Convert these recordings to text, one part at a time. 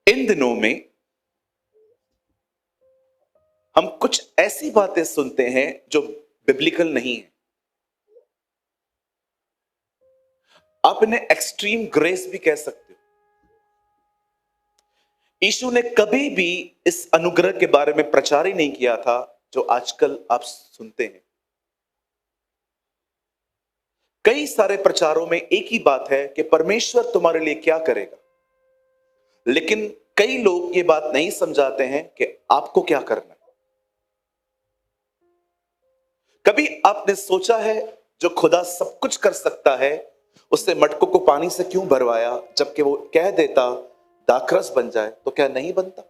इन दिनों में हम कुछ ऐसी बातें सुनते हैं जो बिब्लिकल नहीं है। आप इन्हें एक्सट्रीम ग्रेस भी कह सकते हो। यीशु ने कभी भी इस अनुग्रह के बारे में प्रचार ही नहीं किया था जो आजकल आप सुनते हैं। कई सारे प्रचारों में एक ही बात है कि परमेश्वर तुम्हारे लिए क्या करेगा, लेकिन कई लोग ये बात नहीं समझाते हैं कि आपको क्या करना है। कभी आपने सोचा है जो खुदा सब कुछ कर सकता है, उससे मटकों को पानी से क्यों भरवाया, जबकि वो कह देता दाखरस बन जाए तो क्या नहीं बनता?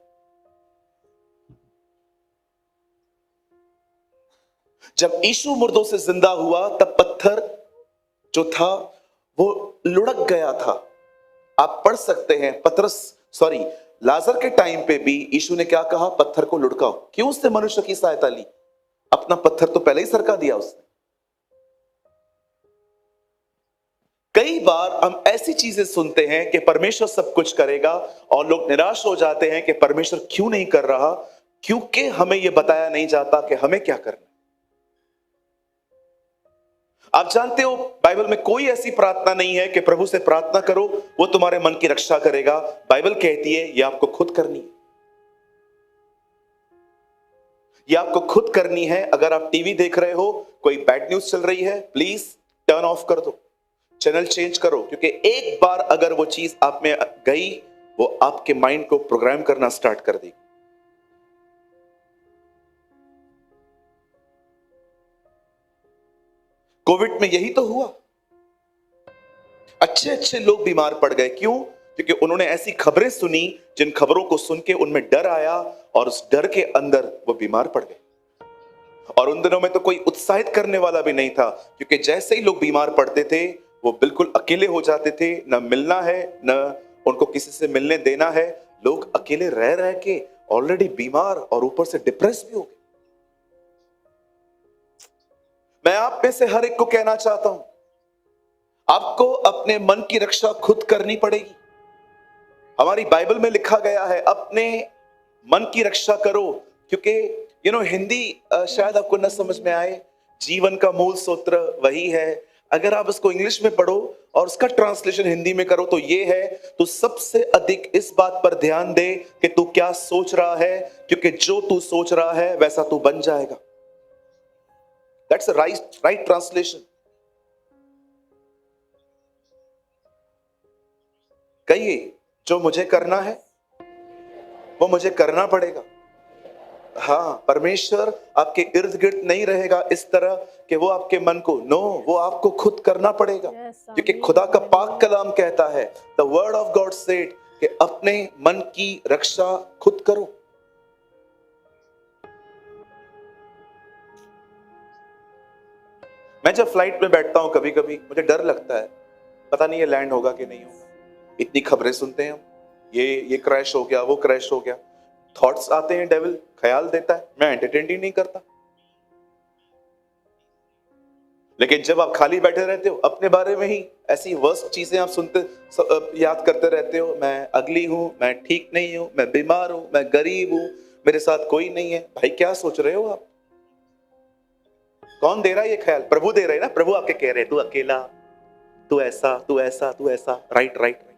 जब यीशु मुर्दों से जिंदा हुआ तब पत्थर जो था वो लुढ़क गया था। आप पढ़ सकते हैं लाजर के टाइम पे भी यीशु ने क्या कहा? पत्थर को लुढ़काओ। क्यों उसने मनुष्य की सहायता ली? अपना पत्थर तो पहले ही सरका दिया उसने। कई बार हम ऐसी चीजें सुनते हैं कि परमेश्वर सब कुछ करेगा और लोग निराश हो जाते हैं कि परमेश्वर क्यों नहीं कर रहा, क्योंकि हमें यह बताया नहीं जाता कि हमें क्या करना है। आप जानते हो बाइबल में कोई ऐसी प्रार्थना नहीं है कि प्रभु से प्रार्थना करो वो तुम्हारे मन की रक्षा करेगा। बाइबल कहती है यह आपको खुद करनी है। यह आपको खुद करनी है। अगर आप टीवी देख रहे हो, कोई बैड न्यूज चल रही है, प्लीज टर्न ऑफ कर दो, चैनल चेंज करो, क्योंकि एक बार अगर वो चीज आप में गई, वो आपके माइंड को प्रोग्राम करना स्टार्ट कर देगी। कोविड में यही तो हुआ। अच्छे अच्छे लोग बीमार पड़ गए। क्यों? क्योंकि उन्होंने ऐसी खबरें सुनी जिन खबरों को सुन के उनमें डर आया और उस डर के अंदर वो बीमार पड़ गए। और उन दिनों में तो कोई उत्साहित करने वाला भी नहीं था, क्योंकि जैसे ही लोग बीमार पड़ते थे वो बिल्कुल अकेले हो जाते थे। न मिलना है, न उनको किसी से मिलने देना है। लोग अकेले रह रह के ऑलरेडी बीमार और ऊपर से डिप्रेस भी हो गए। मैं आप में से हर एक को कहना चाहता हूं, आपको अपने मन की रक्षा खुद करनी पड़ेगी। हमारी बाइबल में लिखा गया है अपने मन की रक्षा करो, क्योंकि हिंदी शायद आपको न समझ में आए। जीवन का मूल सूत्र वही है। अगर आप उसको इंग्लिश में पढ़ो और उसका ट्रांसलेशन हिंदी में करो तो ये है, तो सबसे अधिक इस बात पर ध्यान दे कि तू क्या सोच रहा है, क्योंकि जो तू सोच रहा है वैसा तू बन जाएगा। That's a right translation. कहिए, जो मुझे करना है वो मुझे करना पड़ेगा। हाँ, परमेश्वर आपके इर्द गिर्द नहीं रहेगा इस तरह कि वो आपके मन को, वो आपको खुद करना पड़ेगा। क्योंकि खुदा का पाक कलाम कहता है, the word of God said, कि अपने मन की रक्षा खुद करो। मैं जब फ्लाइट में बैठता हूं कभी कभी मुझे डर लगता है, पता नहीं ये लैंड होगा कि नहीं होगा। इतनी खबरें सुनते हैं हम, ये क्रैश हो गया, वो क्रैश हो गया। थॉट्स आते हैं, डेविल ख्याल देता है, मैं एंटरटेन ही नहीं करता। लेकिन जब आप खाली बैठे रहते हो, अपने बारे में ही ऐसी वर्स्ट चीजें आप याद करते रहते हो, मैं अगली हूं, मैं ठीक नहीं हूं, मैं बीमार हूं, मैं गरीब हूं, मेरे साथ कोई नहीं है। भाई क्या सोच रहे हो आप? कौन दे रहा है ये ख्याल? प्रभु दे रहे हैं ना। प्रभु आपके कह रहे हैं, तू अकेला, तू ऐसा, तू ऐसा, तू ऐसा। Right right right.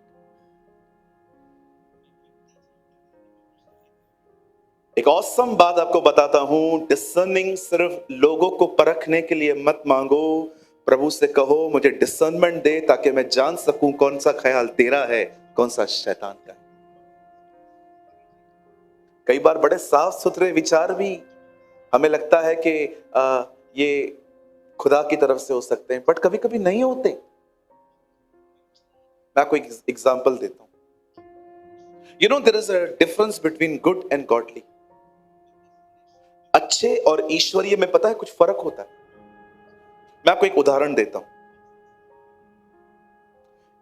एक ऑसम बात आपको बताता हूं, डिसर्निंग सिर्फ लोगों को परखने के लिए मत मांगो। प्रभु से कहो मुझे डिसर्नमेंट दे, ताकि मैं जान सकूं कौन सा ख्याल तेरा है, कौन सा शैतान का है। कई बार बड़े साफ सुथरे विचार भी हमें लगता है कि ये खुदा की तरफ से हो सकते हैं, बट कभी कभी नहीं होते। मैं आपको एक एग्जांपल देता हूं। There is a difference between good and godly. अच्छे और ईश्वरीय में पता है कुछ फर्क होता है। मैं आपको एक उदाहरण देता हूं।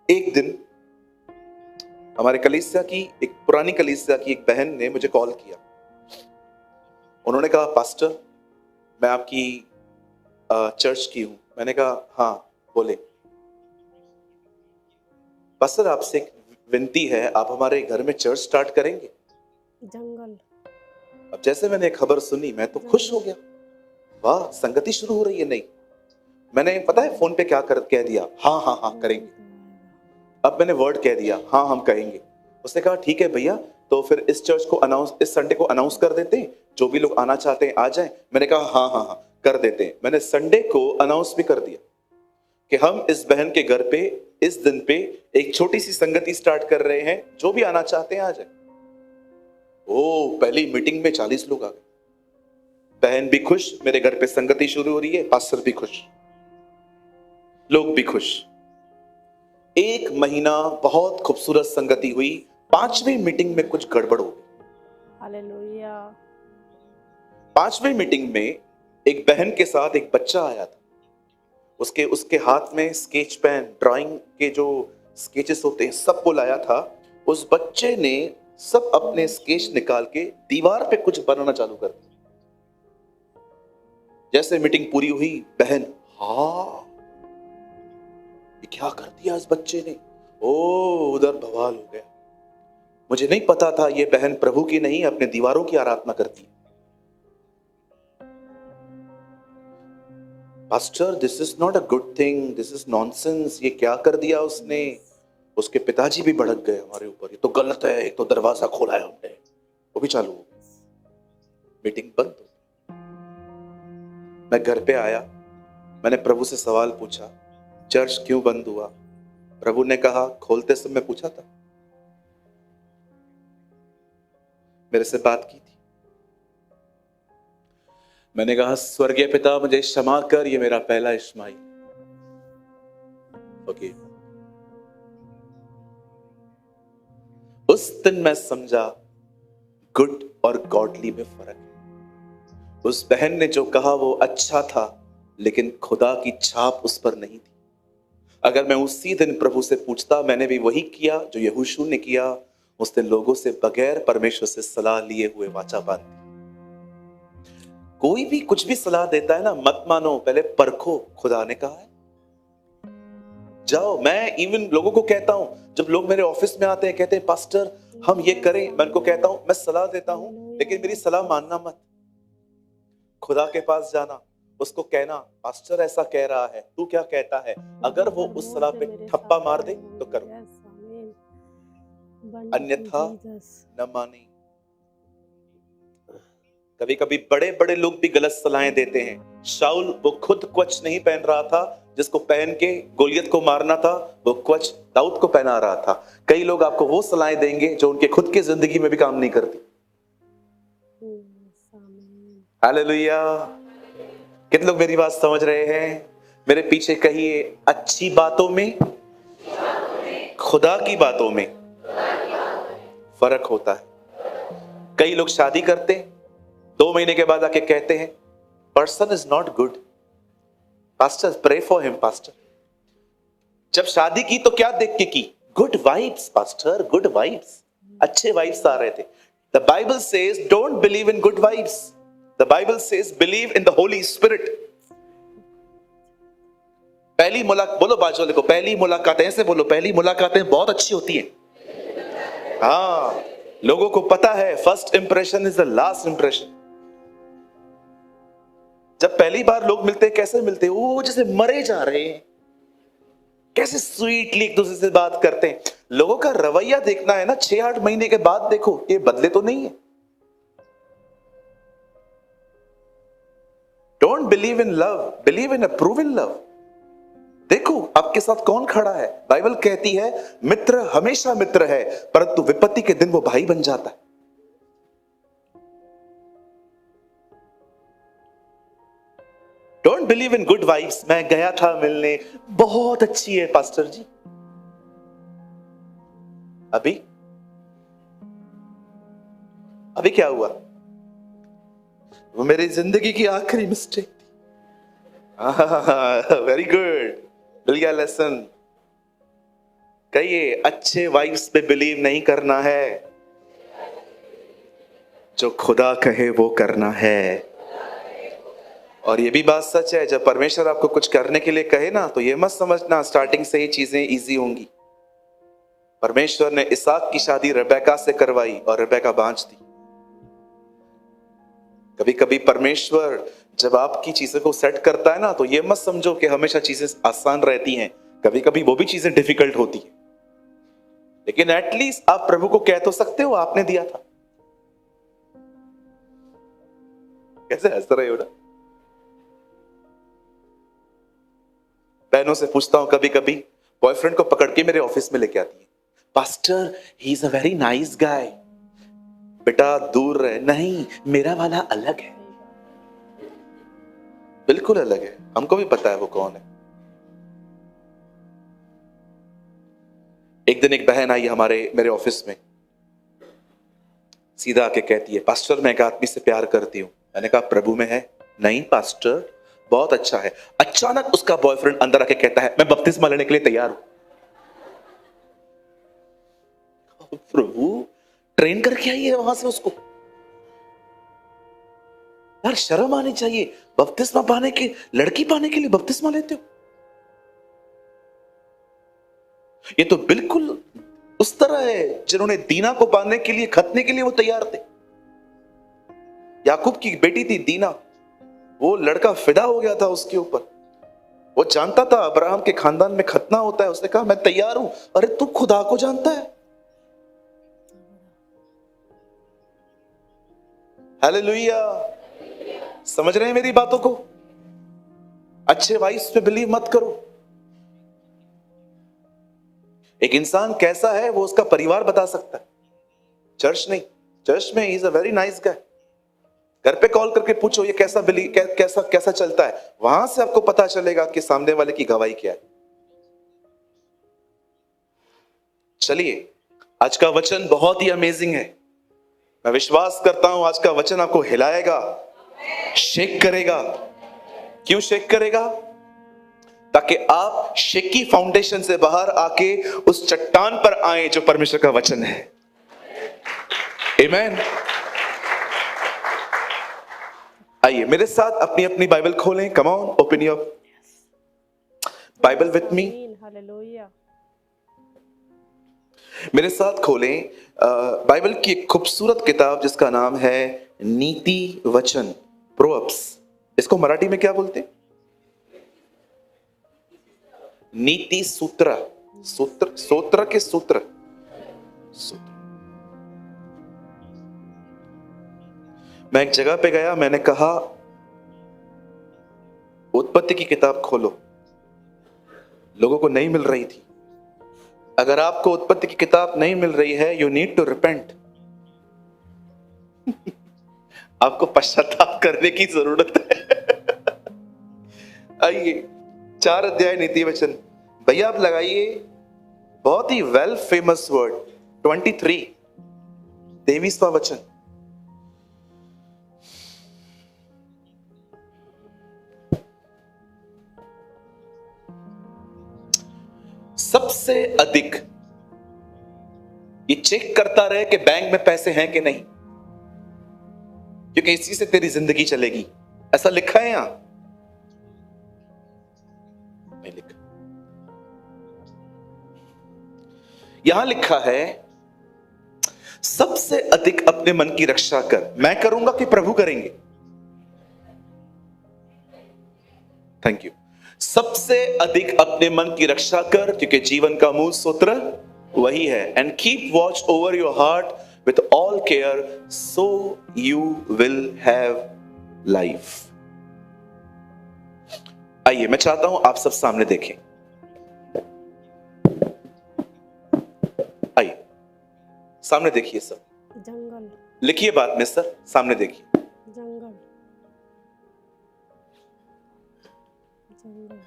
एक दिन हमारे पुरानी कलीसिया की एक बहन ने मुझे कॉल किया। उन्होंने कहा, पास्टर मैं आपकी चर्च की हूं। मैंने कहा हाँ बोले। पास्टर आपसे एक विनती है, आप हमारे घर में चर्च स्टार्ट करेंगे। जंगल अब जैसे मैंने खबर सुनी मैं तो खुश हो गया, वाह संगति शुरू हो रही है। नहीं, मैंने पता है फोन पे क्या कह दिया, हाँ हाँ हाँ करेंगे। अब मैंने वर्ड कह दिया, हाँ हम कहेंगे। उसने कहा ठीक है भैया, तो फिर इस चर्च को इस संडे को अनाउंस कर देते हैं, जो भी लोग आना चाहते हैं आ जाएं। मैंने कहा हाँ हाँ हाँ कर देते हैं। मैंने संडे को अनाउंस भी कर दिया कि हम इस बहन के घर पे इस दिन पे एक छोटी सी संगति स्टार्ट कर रहे हैं, जो भी आना चाहते हैं आ जाए। ओ, पहली मीटिंग में 40 लोग आ गए। बहन भी खुश, मेरे घर पे संगति शुरू हो रही है, पास्टर भी खुश, लोग भी खुश। एक महीना बहुत खूबसूरत संगति हुई। 5वीं मीटिंग में कुछ गड़बड़ हो गई। हालेलुया। 5वीं मीटिंग में एक बहन के साथ एक बच्चा आया था। उसके हाथ में स्केच पेन, ड्राइंग के जो स्केचेस होते हैं सब वो लाया था। उस बच्चे ने सब अपने स्केच निकाल के दीवार पे कुछ बनाना चालू कर दिया। जैसे मीटिंग पूरी हुई, बहन, हाँ ये क्या कर दिया इस बच्चे ने, ओ उधर बवाल हो गया। मुझे नहीं पता था ये बहन प्रभु की नहीं अपने दीवारों की आराधना करती है। Pastor this is not a good thing, this is nonsense, ये क्या कर दिया उसने। उसके पिताजी भी भड़क गए हमारे ऊपर, ये तो गलत है, एक तो दरवाजा खोला है हमने, वो भी चालू हो गया। मीटिंग बंद हो। मैं घर पे आया, मैंने प्रभु से सवाल पूछा, चर्च क्यों बंद हुआ। प्रभु ने कहा, खोलते समय पूछा था, मेरे से बात की थी। मैंने कहा स्वर्गीय पिता मुझे क्षमा कर, ये मेरा पहला इश्माइल। ओके, उस दिन मैं समझा गुड और गॉडली में फर्क है। उस बहन ने जो कहा वो अच्छा था, लेकिन खुदा की छाप उस पर नहीं थी। अगर मैं उसी दिन प्रभु से पूछता, मैंने भी वही किया जो यहोशू ने किया, उसने लोगों से बगैर परमेश्वर से सलाह लिए हुए वाचा बांधी। कोई भी कुछ भी सलाह देता है ना, मत मानो, पहले परखो, खुदा ने कहा है जाओ। मैं इवन लोगों को कहता हूं, जब लोग मेरे ऑफिस में आते हैं कहते हैं पास्टर हम ये करें, मैं उनको कहता हूं मैं सलाह देता हूं, लेकिन मेरी सलाह मानना मत। खुदा के पास जाना, उसको कहना पास्टर ऐसा कह रहा है, तू क्या कहता है। अगर वो उस सलाह पे ठप्पा मार दे तो करो, अन्यथा न माने। कभी कभी बड़े बड़े लोग भी गलत सलाहें देते हैं। शाऊल वो खुद कवच नहीं पहन रहा था, जिसको पहन के गोलियत को मारना था, वो कवच दाऊद को पहना रहा था। कई लोग आपको वो सलाहें देंगे जो उनके खुद की जिंदगी में भी काम नहीं करती। हालेलुया। कितने लोग मेरी बात समझ रहे हैं। मेरे पीछे कहिए, अच्छी बातों में, खुदा की बातों में फर्क होता है। कई लोग शादी करते, 2 महीने के बाद आके कहते हैं person is not good, pastor pray for him. Pastor जब शादी की तो क्या देख के की, good vibes pastor, good vibes, अच्छे वाइब्स आ रहे थे। The Bible says don't believe in good vibes, the Bible says believe in the Holy Spirit. पहली मुलाकात, बोलो बाजू वाले को, पहली मुलाकातें, ऐसे बोलो, पहली मुलाकातें बहुत अच्छी होती हैं। हाँ, लोगों को पता है first impression is the last impression. जब पहली बार लोग मिलते हैं, कैसे मिलते हैं, वो जैसे मरे जा रहे हैं, कैसे स्वीटली एक दूसरे से बात करते हैं। लोगों का रवैया देखना है ना, 6-8 महीने के बाद देखो ये बदले तो नहीं है। Don't believe in love, believe in approve in love. देखो आपके साथ कौन खड़ा है। बाइबल कहती है मित्र हमेशा मित्र है, परंतु विपत्ति के दिन वो भाई बन जाता है। Don't believe in good vibes. मैं गया था मिलने, बहुत अच्छी है पास्टर जी। अभी क्या हुआ, वो मेरी जिंदगी की आखिरी मिस्टेक थी। वेरी गुड, मिल गया लेसन। कहिए अच्छे वाइब्स पे बिलीव नहीं करना है, जो खुदा कहे वो करना है। और ये भी बात सच है, जब परमेश्वर आपको कुछ करने के लिए कहे ना, तो ये मत समझना स्टार्टिंग से ही चीजें इजी होंगी। परमेश्वर ने इसहाक की शादी रेबेका से करवाई और रेबेका बांझ थी। कभी कभी परमेश्वर जब आपकी चीजों को सेट करता है ना, तो ये मत समझो कि हमेशा चीजें आसान रहती हैं, कभी कभी वो भी चीजें डिफिकल्ट होती है, लेकिन एटलीस्ट आप प्रभु को कह तो सकते हो आपने दिया था। कैसे हंस रहे हो ना? बहनों से पूछता हूं, कभी कभी बॉयफ्रेंड को पकड़ के मेरे ऑफिस में लेके आती है, pastor he is a very nice guy. बेटा दूर रहे, नहीं मेरा वाला अलग है, बिल्कुल अलग है, हमको भी पता है वो कौन है। एक दिन एक बहन आई मेरे ऑफिस में, सीधा आके कहती है, पास्टर मैं एक आदमी से प्यार करती हूं। मैंने कहा प्रभु में है? नहीं पास्टर, बहुत अच्छा है। अचानक उसका बॉयफ्रेंड अंदर आके कहता है, मैं बपतिस्मा लेने के लिए तैयार हूं। प्रभु ट्रेन करके आई है वहां से उसको, यार शर्म आनी चाहिए, बपतिस्मा पाने के, लड़की पाने के लिए बपतिस्मा लेते हो। ये तो बिल्कुल उस तरह है जिन्होंने दीना को पाने के लिए, खतने के लिए वो तैयार थे। याकूब की बेटी थी दीना, वो लड़का फिदा हो गया था उसके ऊपर। वो जानता था अब्राहम के खानदान में खतना होता है, उसने कहा मैं तैयार हूं। अरे तू खुदा को जानता है। हालेलुया, समझ रहे हैं मेरी बातों को? अच्छे वाइस पे बिलीव मत करो। एक इंसान कैसा है वो उसका परिवार बता सकता है, चर्च नहीं। चर्च में he is a very nice guy. घर पे कॉल करके पूछो ये कैसा कैसा चलता है, वहां से आपको पता चलेगा कि सामने वाले की गवाही क्या है। चलिए, आज का वचन बहुत ही अमेजिंग है। मैं विश्वास करता हूं आज का वचन आपको हिलाएगा, शेक करेगा। क्यों शेक करेगा? ताकि आप शेकी फाउंडेशन से बाहर आके उस चट्टान पर आए जो परमेश्वर का वचन है। आमीन। आइए मेरे साथ अपनी अपनी बाइबल खोलें। Come on, open your Bible with me. Hallelujah. मेरे साथ खोलें बाइबल की एक खूबसूरत किताब जिसका नाम है नीति वचन, प्रोवर्ब्स। इसको मराठी में क्या बोलते हैं? नीति सूत्र, सूत्र के सूत्र। मैं एक जगह पे गया, मैंने कहा उत्पत्ति की किताब खोलो, लोगों को नहीं मिल रही थी। अगर आपको उत्पत्ति की किताब नहीं मिल रही है, यू नीड टू रिपेंट। आपको पश्चाताप करने की जरूरत है। आइए 4 अध्याय नीति वचन। भैया आप लगाइए, बहुत ही वेल फेमस वर्ड 23, 23वां वचन। सबसे अधिक ये चेक करता रहे कि बैंक में पैसे हैं कि नहीं, क्योंकि इसी से तेरी जिंदगी चलेगी। ऐसा लिखा है यहां? नहीं लिखा। यहां लिखा है सबसे अधिक अपने मन की रक्षा कर। मैं करूंगा कि प्रभु करेंगे? Thank you. सबसे अधिक अपने मन की रक्षा कर, क्योंकि जीवन का मूल सूत्र वही है। And keep watch over your heart with all care, so you will have life. आइए मैं चाहता हूं आप सब सामने देखें। आइए सामने देखिए सब। जंगल, लिखिए बात में सर, सामने देखिए। जंगल, जंगल।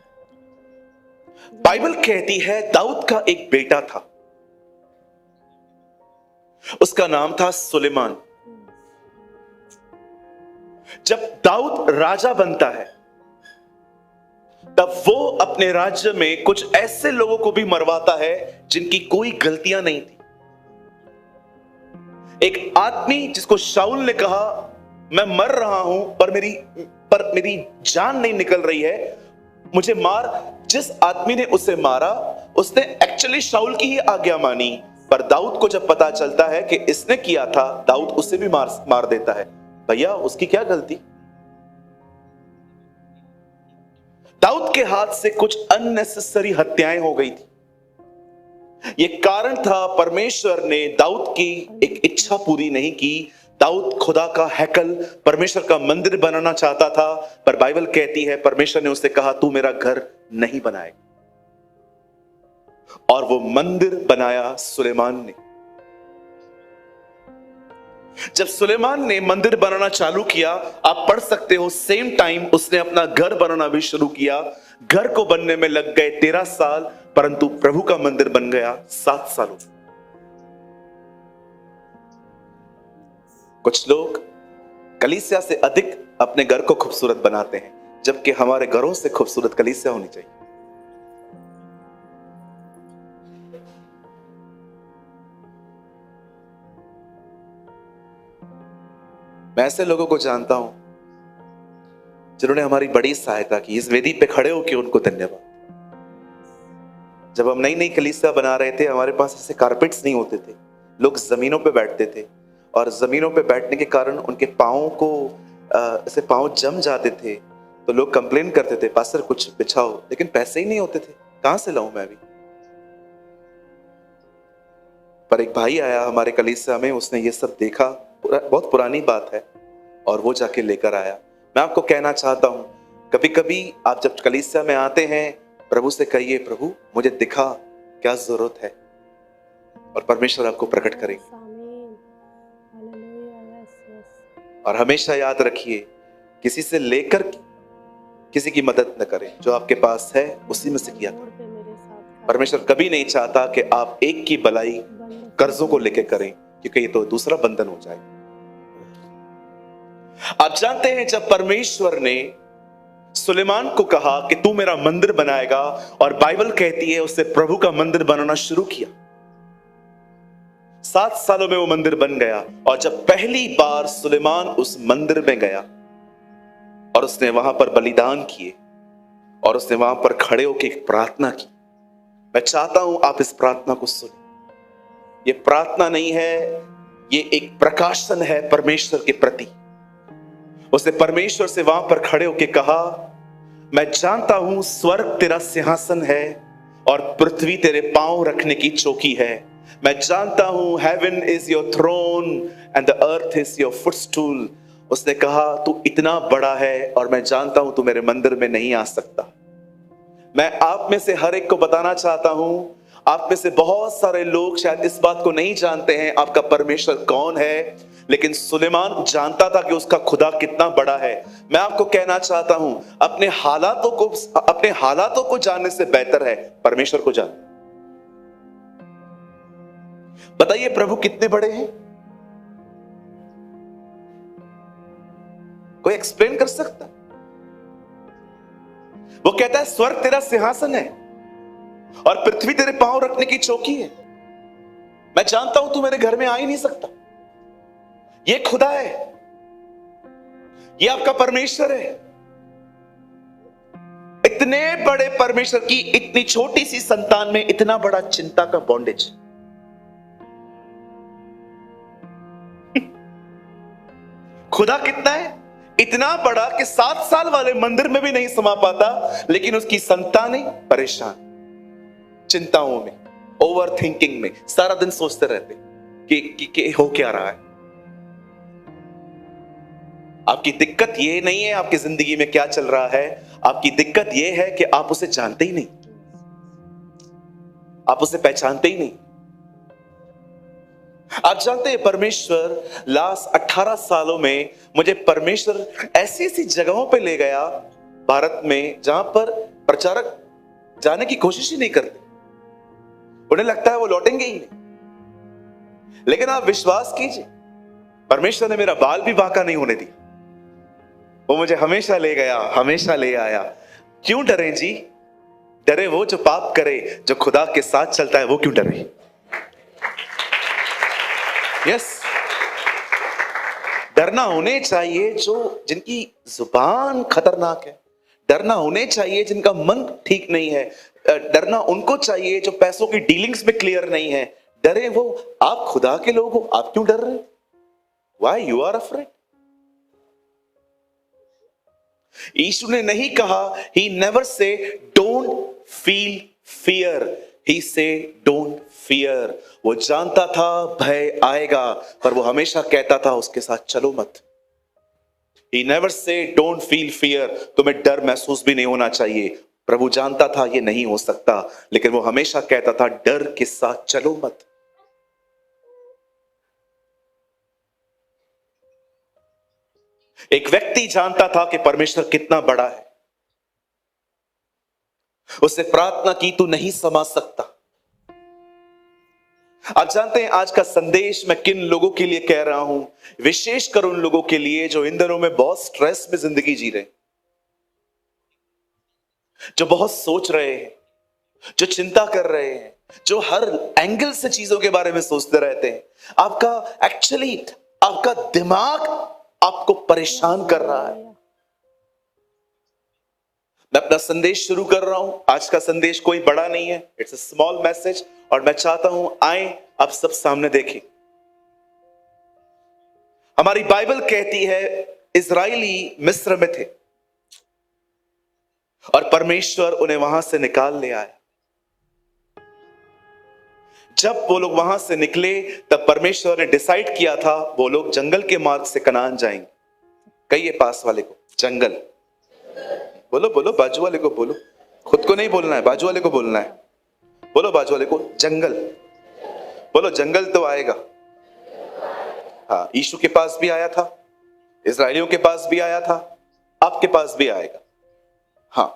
बाइबल कहती है दाऊद का एक बेटा था, उसका नाम था सुलेमान। जब दाऊद राजा बनता है तब वो अपने राज्य में कुछ ऐसे लोगों को भी मरवाता है जिनकी कोई गलतियां नहीं थी। एक आदमी जिसको शाऊल ने कहा मैं मर रहा हूं पर मेरी जान नहीं निकल रही है, मुझे मार, जिस आदमी ने उसे मारा उसने एक्चुअली शाऊल की ही आज्ञा मानी, पर दाऊद को जब पता चलता है कि इसने किया था, दाऊद उसे भी मार देता है। भैया उसकी क्या गलती? दाऊद के हाथ से कुछ अननेसेसरी हत्याएं हो गई थी। यह कारण था, परमेश्वर ने दाऊद की एक इच्छा पूरी नहीं की। दाऊद खुदा का हैकल, परमेश्वर का मंदिर बनाना चाहता था, पर बाइबल कहती है परमेश्वर ने उससे कहा तू मेरा घर नहीं बनाएगा। और वो मंदिर बनाया सुलेमान ने। जब सुलेमान ने मंदिर बनाना चालू किया, आप पढ़ सकते हो, सेम टाइम उसने अपना घर बनाना भी शुरू किया। घर को बनने में लग गए 13 साल, परंतु प्रभु का मंदिर बन गया 7 सालों। कुछ लोग कलीसिया से अधिक अपने घर को खूबसूरत बनाते हैं, जबकि हमारे घरों से खूबसूरत कलीसिया होनी चाहिए। मैं ऐसे लोगों को जानता हूं जिन्होंने हमारी बड़ी सहायता की। इस वेदी पे खड़े होकर उनको धन्यवाद। जब हम नई नई कलीसिया बना रहे थे, हमारे पास ऐसे कारपेट्स नहीं होते थे, लोग जमीनों पे बैठते थे, और जमीनों पे बैठने के कारण उनके पाँव को ऐसे पाँव जम जाते थे, तो लोग कंप्लेन करते थे पास्टर कुछ बिछाओ, लेकिन पैसे ही नहीं होते थे, कहां से लाऊं मैं भी। पर एक भाई आया हमारे कलीसिया में, उसने ये सब देखा, बहुत पुरानी बात है, और वो जाके लेकर आया। मैं आपको कहना चाहता हूं, कभी कभी आप जब कलीसिया में आते हैं, प्रभु से कहिए प्रभु मुझे दिखा क्या जरूरत है, और परमेश्वर आपको प्रकट करेगा। और हमेशा याद रखिए, किसी से लेकर किसी की मदद न करें, जो आपके पास है उसी में से किया करें। परमेश्वर कभी नहीं चाहता कि आप एक की भलाई कर्जों को लेकर करें, क्योंकि ये तो दूसरा बंधन हो जाए। आप जानते हैं, जब परमेश्वर ने सुलेमान को कहा कि तू मेरा मंदिर बनाएगा, और बाइबल कहती है उससे प्रभु का मंदिर बनाना शुरू किया। 7 सालों में वो मंदिर बन गया। और जब पहली बार सुलेमान उस मंदिर में गया और उसने वहां पर बलिदान किए, और उसने वहां पर खड़े होकर एक प्रार्थना की, मैं चाहता हूं आप इस प्रार्थना को सुने। ये प्रार्थना नहीं है, ये एक प्रकाशन है परमेश्वर के प्रति। उसने परमेश्वर से वहां पर खड़े होकर कहा, मैं जानता हूं स्वर्ग तेरा सिंहासन है और पृथ्वी तेरे पांव रखने की चौकी है। मैं जानता हूं heaven is your throne and the earth is your footstool. उसने कहा तू इतना बड़ा है, और मैं जानता हूं तू मेरे मंदिर में नहीं आ सकता। मैं आप में से हर एक को बताना चाहता हूं, आप में से बहुत सारे लोग शायद इस बात को नहीं जानते हैं आपका परमेश्वर कौन है, लेकिन सुलेमान जानता था कि उसका खुदा कितना बड़ा है। मैं आपको कहना चाहता हूं, अपने हालातों को जानने से बेहतर है परमेश्वर को जान। बताइए प्रभु कितने बड़े हैं? कोई एक्सप्लेन कर सकता? वो कहता है स्वर्ग तेरा सिंहासन है और पृथ्वी तेरे पांव रखने की चौकी है। मैं जानता हूं तू मेरे घर में आ ही नहीं सकता। ये खुदा है, ये आपका परमेश्वर है। इतने बड़े परमेश्वर की इतनी छोटी सी संतान में इतना बड़ा चिंता का बॉन्डेज। खुदा कितना है? इतना बड़ा कि 7 साल वाले मंदिर में भी नहीं समा पाता, लेकिन उसकी संतानें परेशान, चिंताओं में, ओवर थिंकिंग में, सारा दिन सोचते रहते कि हो क्या रहा है। आपकी दिक्कत ये नहीं है आपकी जिंदगी में क्या चल रहा है, आपकी दिक्कत ये है कि आप उसे जानते ही नहीं, आप उसे पहचानते ही नहीं। आप जानते हैं परमेश्वर लास्ट 18 सालों में मुझे परमेश्वर ऐसी ऐसी जगहों पे ले गया भारत में, जहां पर प्रचारक जाने की कोशिश ही नहीं करते, उन्हें लगता है वो लौटेंगे ही नहीं। लेकिन आप विश्वास कीजिए, परमेश्वर ने मेरा बाल भी बांका नहीं होने दिया। वो मुझे हमेशा ले गया, हमेशा ले आया। क्यों डरे जी? डरे वो जो पाप करे, जो खुदा के साथ चलता है वो क्यों डरे? यस, डरना होने चाहिए जिनकी जुबान खतरनाक है, डरना उन्हें चाहिए जिनका मन ठीक नहीं है। डरना उनको चाहिए जो पैसों की डीलिंग्स में क्लियर नहीं है। डरे वो, आप खुदा के लोग हो, आप क्यों डर रहे हो? Why you are afraid? यीशु ने नहीं कहा, he never say don't feel fear, he say don't fear। वो जानता था भय आएगा, पर वो हमेशा कहता था उसके साथ चलो मत। He never say don't feel fear, तुम्हें डर महसूस भी नहीं होना चाहिए। प्रभु जानता था ये नहीं हो सकता, लेकिन वो हमेशा कहता था डर के साथ चलो मत। एक व्यक्ति जानता था कि परमेश्वर कितना बड़ा है। उसने प्रार्थना की, तू नहीं समझ सकता। आप जानते हैं आज का संदेश मैं किन लोगों के लिए कह रहा हूं? विशेषकर उन लोगों के लिए जो इन दिनों में बहुत स्ट्रेस में जिंदगी जी रहे हैं, जो बहुत सोच रहे हैं, जो चिंता कर रहे हैं, जो हर एंगल से चीजों के बारे में सोचते रहते हैं। आपका दिमाग आपको परेशान कर रहा है। मैं अपना संदेश शुरू कर रहा हूं। आज का संदेश कोई बड़ा नहीं है, इट्स अ स्मॉल मैसेज, और मैं चाहता हूं आए आप सब सामने देखें। हमारी बाइबल कहती है इजराइली मिस्र में थे और परमेश्वर उन्हें वहां से निकाल ले आया। जब वो लोग वहां से निकले तब परमेश्वर ने डिसाइड किया था वो लोग जंगल के मार्ग से कनान जाएंगे। कहिए पास वाले को जंगल। बोलो बोलो, बाजू वाले को बोलो, खुद को नहीं बोलना है, बाजू वाले को बोलना है। बोलो बाजू वाले को जंगल। बोलो जंगल तो आएगा। हाँ, यीशु के पास भी आया था, इजराइलियों के पास भी आया था, आपके पास भी आएगा। हाँ,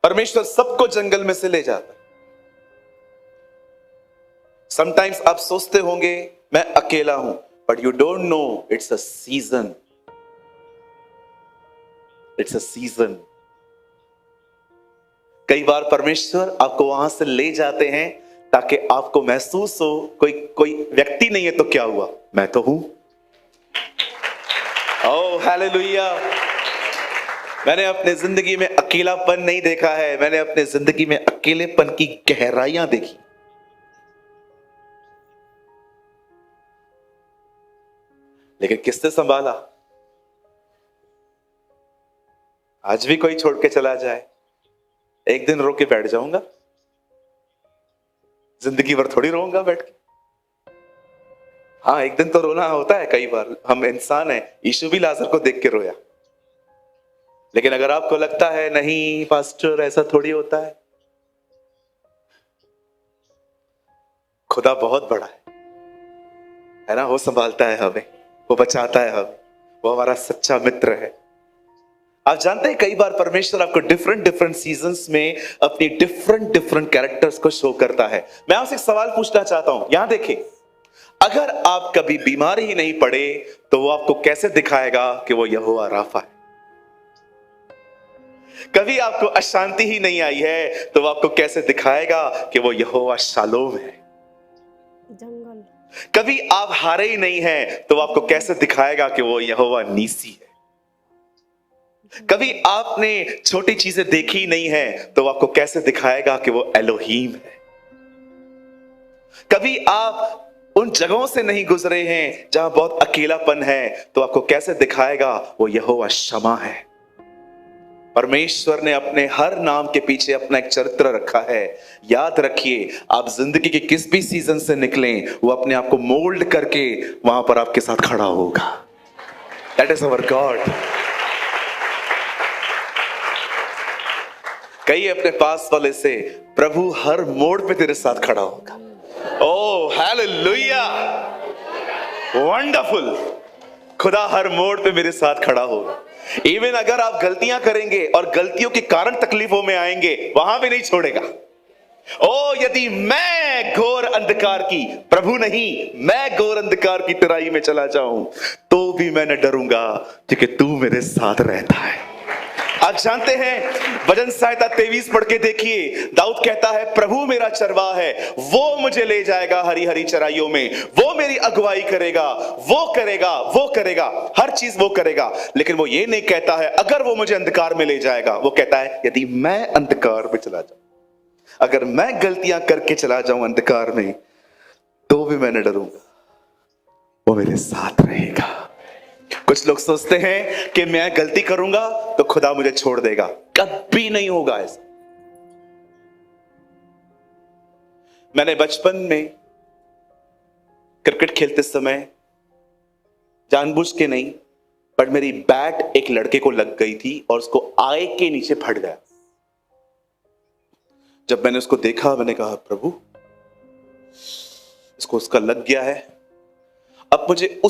परमेश्वर सबको जंगल में से ले जाता है। समटाइम्स आप सोचते होंगे मैं अकेला हूं, but you don't know it's a season. It's a season. कई बार परमेश्वर आपको वहां से ले जाते हैं ताकि आपको महसूस हो कोई व्यक्ति नहीं है तो क्या हुआ, मैं तो हूं। Oh hallelujah. मैंने अपने जिंदगी में अकेलापन नहीं देखा है, मैंने अपने जिंदगी में अकेलेपन की गहराइयां देखी। लेकिन किसने संभाला? आज भी कोई छोड़ के चला जाए, एक दिन रो के बैठ जाऊंगा, जिंदगी भर थोड़ी रोऊंगा बैठ के। हाँ, एक दिन तो रोना होता है, कई बार हम इंसान हैं, यीशु भी लाजर को देख के रोया। लेकिन अगर आपको लगता है नहीं पास्टर ऐसा थोड़ी होता खुदा बहुत बड़ा है ना, वो संभालता है हमें, वो बचाता है हमें, वो हमारा सच्चा मित्र है। आप जानते हैं कई बार परमेश्वर आपको डिफरेंट सीजन्स में अपनी डिफरेंट कैरेक्टर्स को शो करता है। मैं आपसे एक सवाल पूछना चाहता हूं, यहां देखें, अगर आप कभी बीमार ही नहीं पड़े तो वो आपको कैसे दिखाएगा कि वो यहोवा राफा है? कभी आपको अशांति ही नहीं आई है तो वो आपको कैसे दिखाएगा कि वो यहोवा शालोम है? जंगल। कभी आप हारे ही नहीं हैं तो वो आपको कैसे दिखाएगा कि वो यहोवा नीसी है? कभी आपने छोटी चीजें देखी नहीं है तो वो आपको कैसे दिखाएगा कि वो एलोहीम है? कभी आप उन जगहों से नहीं गुजरे हैं जहां बहुत अकेलापन है तो आपको कैसे दिखाएगा वो यहोवा शमा है? परमेश्वर ने अपने हर नाम के पीछे अपना एक चरित्र रखा है। याद रखिए, आप जिंदगी के किस भी सीजन से निकलें, वो अपने आप को मोल्ड करके वहां पर आपके साथ खड़ा होगा। That is our God. कहिए अपने पास वाले से, प्रभु हर मोड़ पे तेरे साथ खड़ा होगा। Oh hallelujah, wonderful. खुदा हर मोड़ पे मेरे साथ खड़ा होगा। इवन अगर आप गलतियां करेंगे और गलतियों के कारण तकलीफों में आएंगे, वहां भी नहीं छोड़ेगा। ओ यदि मैं घोर अंधकार की, प्रभु नहीं, मैं घोर अंधकार की तराई में चला जाऊं तो भी मैं न डरूंगा क्योंकि तू मेरे साथ रहता है। आप जानते हैं भजन संहिता 23 पढ़ के देखिए, दाऊद कहता है प्रभु मेरा चरवाहा है, वो मुझे ले जाएगा हरी हरी चराइयों में, वो मेरी अगुवाई करेगा, वो करेगा, वो करेगा, हर चीज वो करेगा। लेकिन वो ये नहीं कहता है अगर वो मुझे अंधकार में ले जाएगा, वो कहता है यदि मैं अंधकार में चला जाऊं, अगर मैं गलतियां करके चला जाऊं अंधकार में, तो भी मैं न डरूंगा, वो मेरे साथ रहेगा। कुछ लोग सोचते हैं कि मैं गलती करूंगा तो खुदा मुझे छोड़ देगा, कभी नहीं होगा ऐसा। मैंने बचपन में क्रिकेट खेलते समय जानबूझ के नहीं, पर मेरी बैट एक लड़के को लग गई थी और उसको आय के नीचे फट गया। जब मैंने उसको देखा, मैंने कहा प्रभु इसको उसका लग गया है। अब मुझे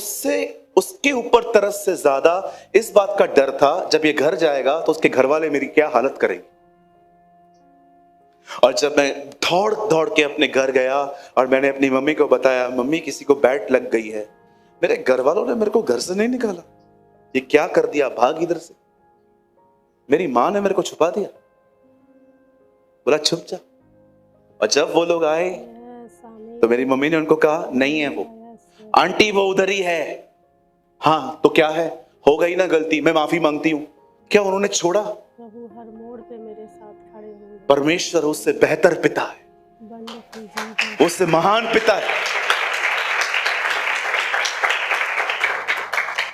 उसके ऊपर तरस से ज्यादा इस बात का डर था, जब ये घर जाएगा तो उसके घर वाले मेरी क्या हालत करेंगे। और जब मैं दौड़ दौड़ के अपने घर गया और मैंने अपनी मम्मी को बताया, मम्मी किसी को बैट लग गई है, मेरे घर वालों ने मेरे को घर से नहीं निकाला, ये क्या कर दिया, भाग इधर से। मेरी मां ने मेरे को छुपा दिया, बोला छुप जा। और जब वो लोग आए तो मेरी मम्मी ने उनको कहा नहीं है वो, आंटी वो उधर ही है। हाँ तो क्या है, हो गई ना गलती, मैं माफी मांगती हूं। क्या उन्होंने छोड़ा? प्रभु हर मोड़ पे मेरे साथ खड़े होंगे। परमेश्वर उससे बेहतर पिता है, उससे महान पिता है।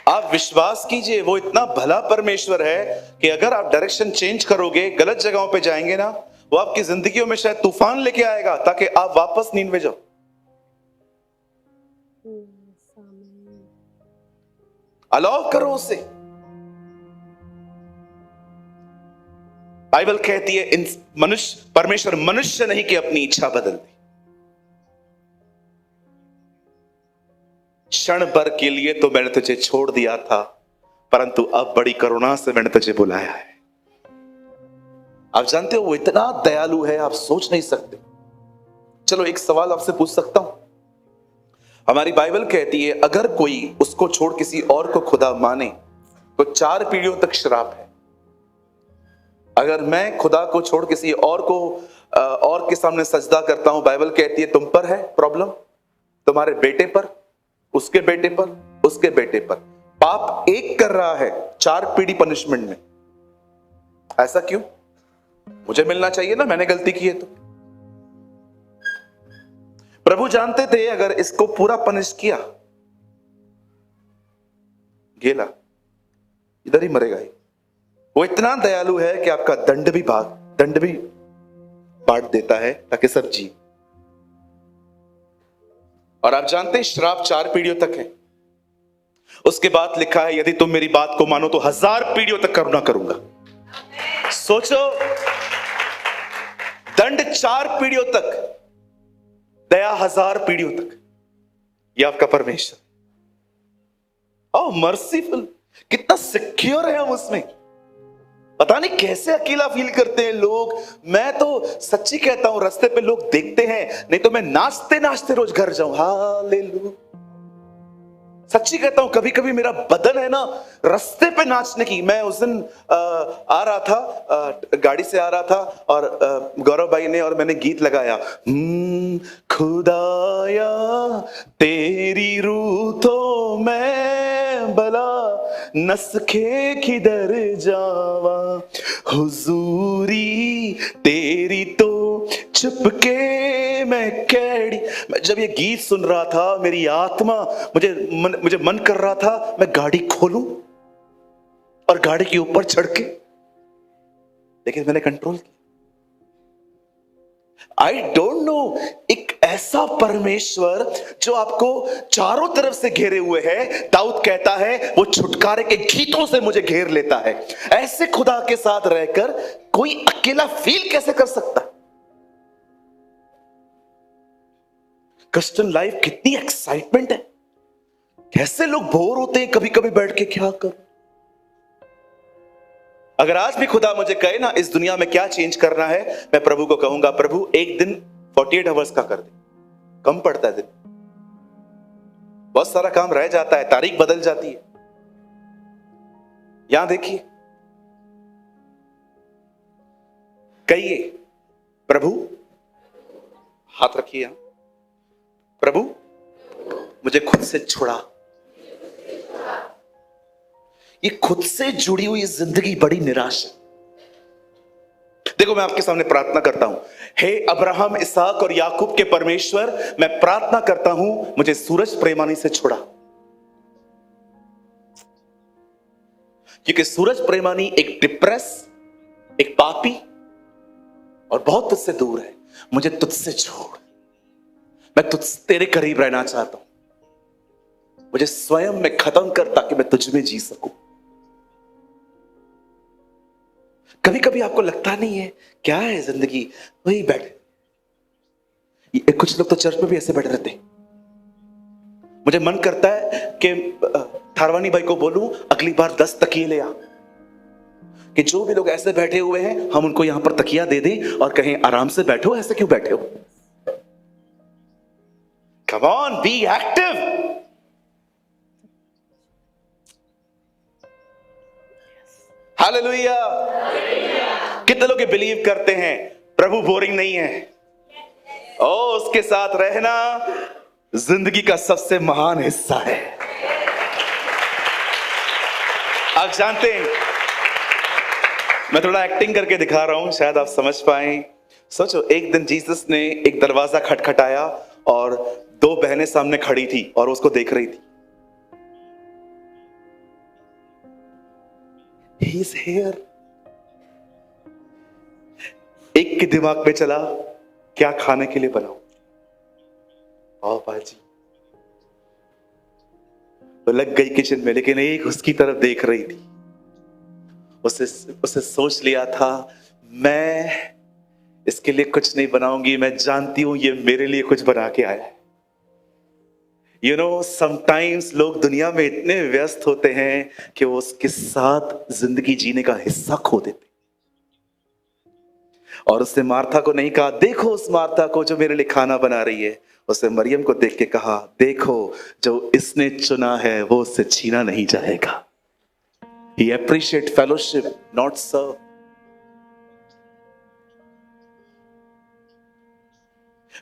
आप विश्वास कीजिए, वो इतना भला परमेश्वर है कि अगर आप डायरेक्शन चेंज करोगे, गलत जगहों पे जाएंगे ना, वो आपकी जिंदगियों में शायद तूफान लेके आएगा ताकि आप वापस नींद में जाओ। अलाउ करो उसे। बाइबल कहती है परमेश्वर मनुष्य नहीं कि अपनी इच्छा बदल दे। क्षण भर के लिए तो मैंने तुझे छोड़ दिया था, परंतु अब बड़ी करुणा से मैंने तुझे बुलाया है। आप जानते हो वो इतना दयालु है, आप सोच नहीं सकते। चलो एक सवाल आपसे पूछ सकता हूं। हमारी बाइबल कहती है अगर कोई उसको छोड़ किसी और को खुदा माने तो 4 पीढ़ियों तक श्राप है। अगर मैं खुदा को छोड़ किसी और को और के सामने सजदा करता हूं, बाइबल कहती है तुम पर है प्रॉब्लम, तुम्हारे बेटे पर, उसके बेटे पर, उसके बेटे पर। पाप एक कर रहा है, 4 पीढ़ी पनिशमेंट में। ऐसा क्यों? मुझे मिलना चाहिए ना, मैंने गलती की है तो। प्रभु जानते थे अगर इसको पूरा पनिश किया, गेला इधर ही मरेगा ही। वो इतना दयालु है कि आपका दंड भी बांट देता है ताकि सब जी। और आप जानते हैं श्राप 4 पीढ़ियों तक है। उसके बाद लिखा है यदि तुम मेरी बात को मानो तो 1000 पीढ़ियों तक करुणा करूंगा। सोचो, दंड 4 पीढ़ियों तक, दया 1000 पीढ़ियों तक। यह आपका परमेश्वर। मर्सीफुल, कितना सिक्योर है हम उसमें। पता नहीं कैसे अकेला फील करते हैं लोग। मैं तो सच्ची कहता हूं, रास्ते पे लोग देखते हैं, नहीं तो मैं नाचते नाचते रोज घर जाऊं, हालेलुया। सच्ची कहता हूं, कभी कभी मेरा बदन है ना रास्ते पे नाचने की। मैं उस दिन आ रहा था, गाड़ी से आ रहा था और गौरव भाई ने और मैंने गीत लगाया, खुदाया तेरी रूह तो मैं भला नसखे किधर जावा, हुजूरी तेरी तो चुपके मैं कैडी। जब ये गीत सुन रहा था, मेरी आत्मा मुझे मन कर रहा था मैं गाड़ी खोलूं और गाड़ी के ऊपर चढ़ के, लेकिन मैंने कंट्रोल किया। आई डोंट नो, एक ऐसा परमेश्वर जो आपको चारों तरफ से घेरे हुए है। दाऊद कहता है वो छुटकारे के गीतों से मुझे घेर लेता है। ऐसे खुदा के साथ रहकर कोई अकेला फील कैसे कर सकता? क्रिश्चियन लाइफ कितनी एक्साइटमेंट है। कैसे लोग बोर होते हैं कभी कभी बैठ के, क्या करूं। अगर आज भी खुदा मुझे कहे ना इस दुनिया में क्या चेंज करना है, मैं प्रभु को कहूंगा प्रभु एक दिन 48 आवर्स का कर दे। कम पड़ता है दिन, बहुत सारा काम रह जाता है, तारीख बदल जाती है। यहां देखिए कहिए, प्रभु, हाथ रखिए यहां, प्रभु मुझे खुद से छुड़ा। ये खुद से जुड़ी हुई जिंदगी बड़ी निराश है। देखो, मैं आपके सामने प्रार्थना करता हूं, हे अब्राहम, इसहाक और याकूब के परमेश्वर, मैं प्रार्थना करता हूं, मुझे सूरज प्रेमानी से छुड़ा। क्योंकि सूरज प्रेमानी एक डिप्रेस, एक पापी और बहुत तुझसे दूर है। मुझे तुझसे छोड़, मैं तेरे करीब रहना चाहता हूं। मुझे स्वयं में खत्म कर ताकि मैं तुझ में जी सकूं। कभी कभी आपको लगता नहीं है क्या है जिंदगी, वही बैठे। कुछ लोग तो चर्च में भी ऐसे बैठे रहते हैं। मुझे मन करता है कि थारवानी भाई को बोलूं, अगली बार 10 तकिए ले आ, कि जो भी लोग ऐसे बैठे हुए हैं हम उनको यहां पर तकिया दे दें और कहें आराम से बैठो, ऐसे क्यों बैठे हो? Come on, be active. Hallelujah. कितने लोग बिलीव करते हैं प्रभु बोरिंग नहीं है? ओ, उसके साथ रहना जिंदगी का सबसे महान हिस्सा है। आप जानते हैं, मैं थोड़ा एक्टिंग करके दिखा रहा हूं, शायद आप समझ पाए। सोचो, एक दिन जीसस ने एक दरवाजा खटखटाया और 2 बहनें सामने खड़ी थी और उसको देख रही थी। He is here। एक के दिमाग में चला, क्या खाने के लिए बनाऊं? पाव भाजी। तो लग गई किचन में, लेकिन एक उसकी तरफ देख रही थी। उसे सोच लिया था, मैं इसके लिए कुछ नहीं बनाऊंगी, मैं जानती हूं ये मेरे लिए कुछ बना के आया है। You know, sometimes लोग दुनिया में इतने व्यस्त होते हैं कि वो उसके साथ जिंदगी जीने का हिस्सा खो देते। और उसने मार्था को नहीं कहा, देखो उस मार्था को जो मेरे लिए खाना बना रही है। उसने मरियम को देख के कहा, देखो जो इसने चुना है वो उससे छीना नहीं जाएगा। He appreciate fellowship, not serve।